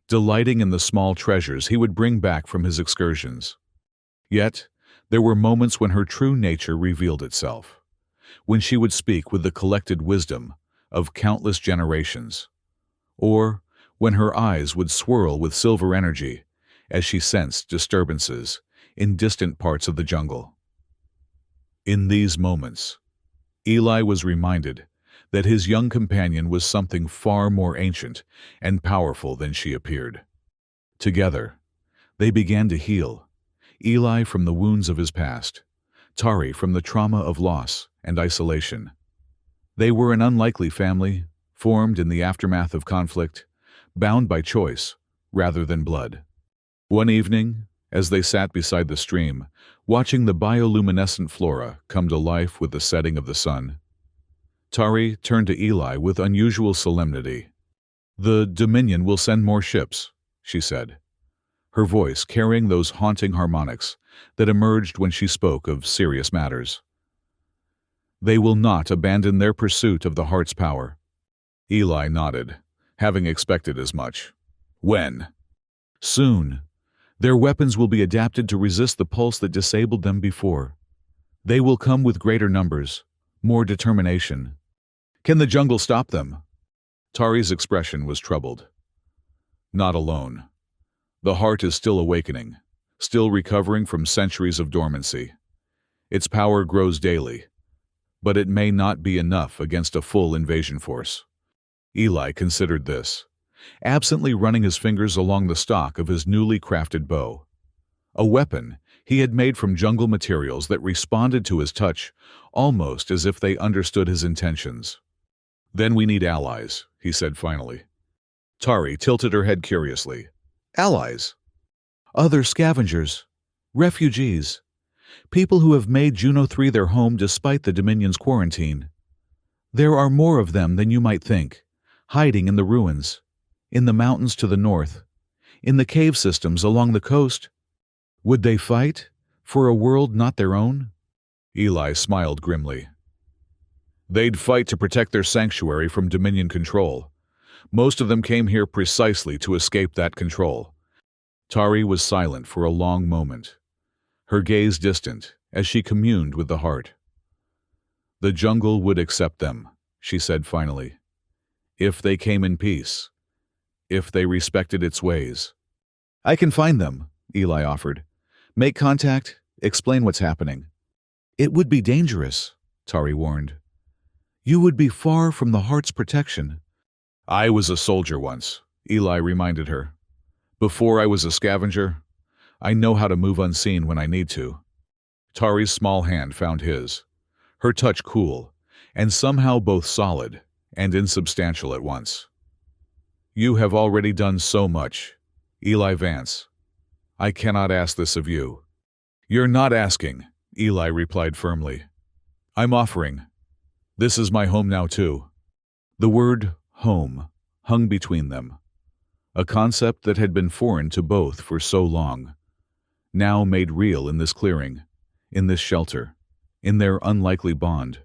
delighting in the small treasures he would bring back from his excursions. Yet, there were moments when her true nature revealed itself, when she would speak with the collected wisdom of countless generations, or when her eyes would swirl with silver energy as she sensed disturbances in distant parts of the jungle. In these moments, Eli was reminded that his young companion was something far more ancient and powerful than she appeared. Together, they began to heal, Eli from the wounds of his past, Tari from the trauma of loss and isolation. They were an unlikely family, formed in the aftermath of conflict, bound by choice rather than blood. One evening, as they sat beside the stream, watching the bioluminescent flora come to life with the setting of the sun, Tari turned to Eli with unusual solemnity. "The Dominion will send more ships," she said, her voice carrying those haunting harmonics that emerged when she spoke of serious matters. "They will not abandon their pursuit of the heart's power." Eli nodded, having expected as much. "When?" "Soon. Their weapons will be adapted to resist the pulse that disabled them before. They will come with greater numbers, more determination. Can the jungle stop them?" Tari's expression was troubled. "Not alone. The heart is still awakening, still recovering from centuries of dormancy. Its power grows daily, but it may not be enough against a full invasion force. Eli considered this, absently running his fingers along the stock of his newly crafted bow. A weapon he had made from jungle materials that responded to his touch almost as if they understood his intentions. "Then we need allies," he said finally. Tari tilted her head curiously. "Allies?" "Other scavengers, refugees, people who have made Juno 3 their home despite the Dominion's quarantine. There are more of them than you might think, hiding in the ruins, in the mountains to the north, in the cave systems along the coast. Would they fight for a world not their own?" Eli smiled grimly. "They'd fight to protect their sanctuary from Dominion control. Most of them came here precisely to escape that control." Tari was silent for a long moment, her gaze distant as she communed with the heart. "The jungle would accept them," she said finally, "if they came in peace, if they respected its ways." "I can find them," Eli offered. "Make contact, explain what's happening." "It would be dangerous," Tari warned. "You would be far from the heart's protection." "I was a soldier once," Eli reminded her. "Before I was a scavenger, I know how to move unseen when I need to." Tari's small hand found his, her touch cool, and somehow both solid and insubstantial at once. "You have already done so much, Eli Vance. I cannot ask this of you." "You're not asking," Eli replied firmly. "I'm offering. This is my home now, too." The word home hung between them, a concept that had been foreign to both for so long, now made real in this clearing, in this shelter, in their unlikely bond.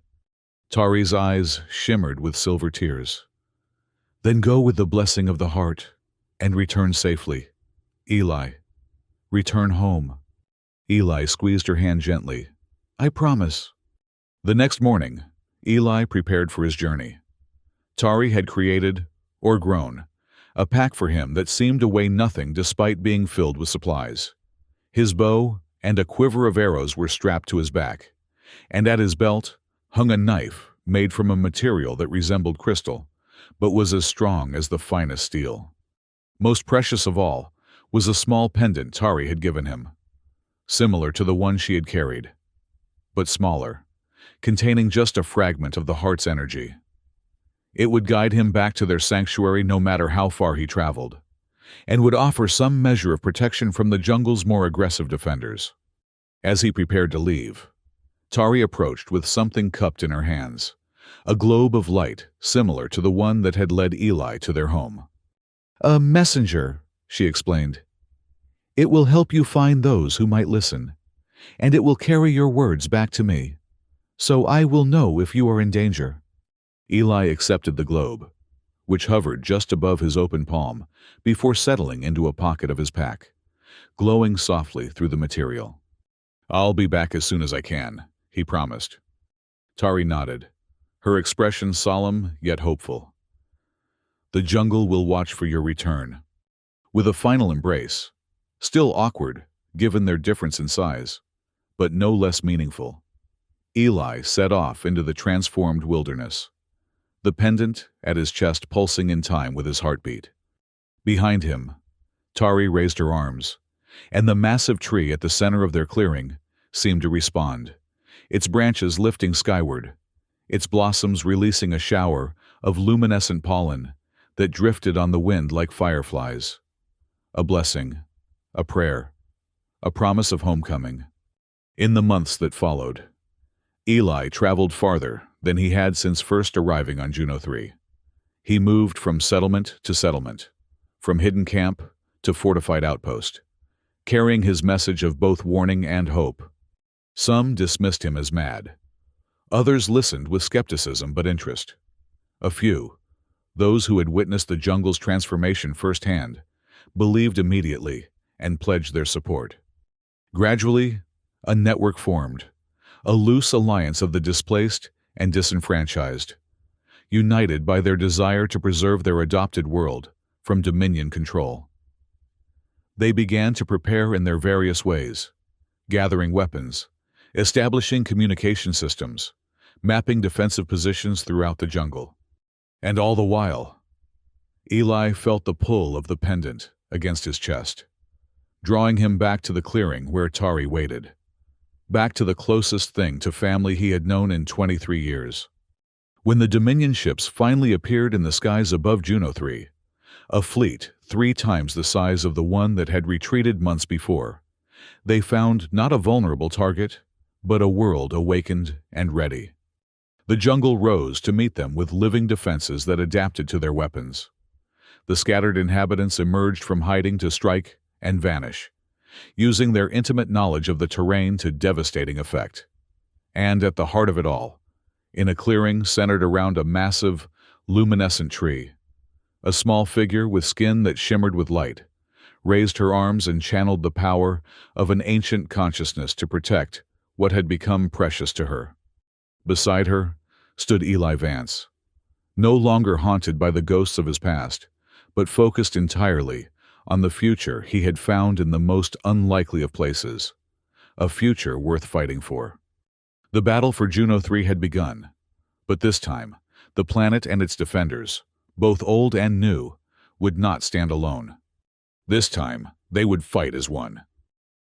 Tari's eyes shimmered with silver tears. "Then go with the blessing of the heart and return safely. Eli, return home." Eli squeezed her hand gently. "I promise." The next morning, Eli prepared for his journey. Tari had created, or grown, a pack for him that seemed to weigh nothing despite being filled with supplies. His bow and a quiver of arrows were strapped to his back, and at his belt hung a knife made from a material that resembled crystal, but was as strong as the finest steel. Most precious of all was a small pendant Tari had given him, similar to the one she had carried, but smaller, containing just a fragment of the heart's energy. It would guide him back to their sanctuary no matter how far he traveled, and would offer some measure of protection from the jungle's more aggressive defenders. As he prepared to leave, Tari approached with something cupped in her hands, a globe of light similar to the one that had led Eli to their home. "A messenger," she explained. "It will help you find those who might listen, and it will carry your words back to me, so I will know if you are in danger." Eli accepted the globe, which hovered just above his open palm before settling into a pocket of his pack, glowing softly through the material. "I'll be back as soon as I can," he promised. Tari nodded, her expression solemn yet hopeful. "The jungle will watch for your return." With a final embrace, still awkward given their difference in size, but no less meaningful, Eli set off into the transformed wilderness, the pendant at his chest pulsing in time with his heartbeat. Behind him, Tari raised her arms, and the massive tree at the center of their clearing seemed to respond, its branches lifting skyward, its blossoms releasing a shower of luminescent pollen that drifted on the wind like fireflies. A blessing, a prayer, a promise of homecoming. In the months that followed, Eli traveled farther than he had since first arriving on Juno 3. He moved from settlement to settlement, from hidden camp to fortified outpost, carrying his message of both warning and hope. Some dismissed him as mad. Others listened with skepticism but interest. A few, those who had witnessed the jungle's transformation firsthand, believed immediately and pledged their support. Gradually, a network formed, a loose alliance of the displaced and disenfranchised, united by their desire to preserve their adopted world from Dominion control. They began to prepare in their various ways, gathering weapons, establishing communication systems, mapping defensive positions throughout the jungle. And all the while, Eli felt the pull of the pendant against his chest, drawing him back to the clearing where Tari waited, back to the closest thing to family he had known in 23 years. When the Dominion ships finally appeared in the skies above Juno 3, a fleet 3 times the size of the one that had retreated months before, they found not a vulnerable target, but a world awakened and ready. The jungle rose to meet them with living defenses that adapted to their weapons. The scattered inhabitants emerged from hiding to strike and vanish, using their intimate knowledge of the terrain to devastating effect. And at the heart of it all, in a clearing centered around a massive, luminescent tree, a small figure with skin that shimmered with light raised her arms and channeled the power of an ancient consciousness to protect what had become precious to her. Beside her stood Eli Vance, no longer haunted by the ghosts of his past, but focused entirely on the future he had found in the most unlikely of places, a future worth fighting for. The battle for Juno 3 had begun, but this time, the planet and its defenders, both old and new, would not stand alone. This time, they would fight as one.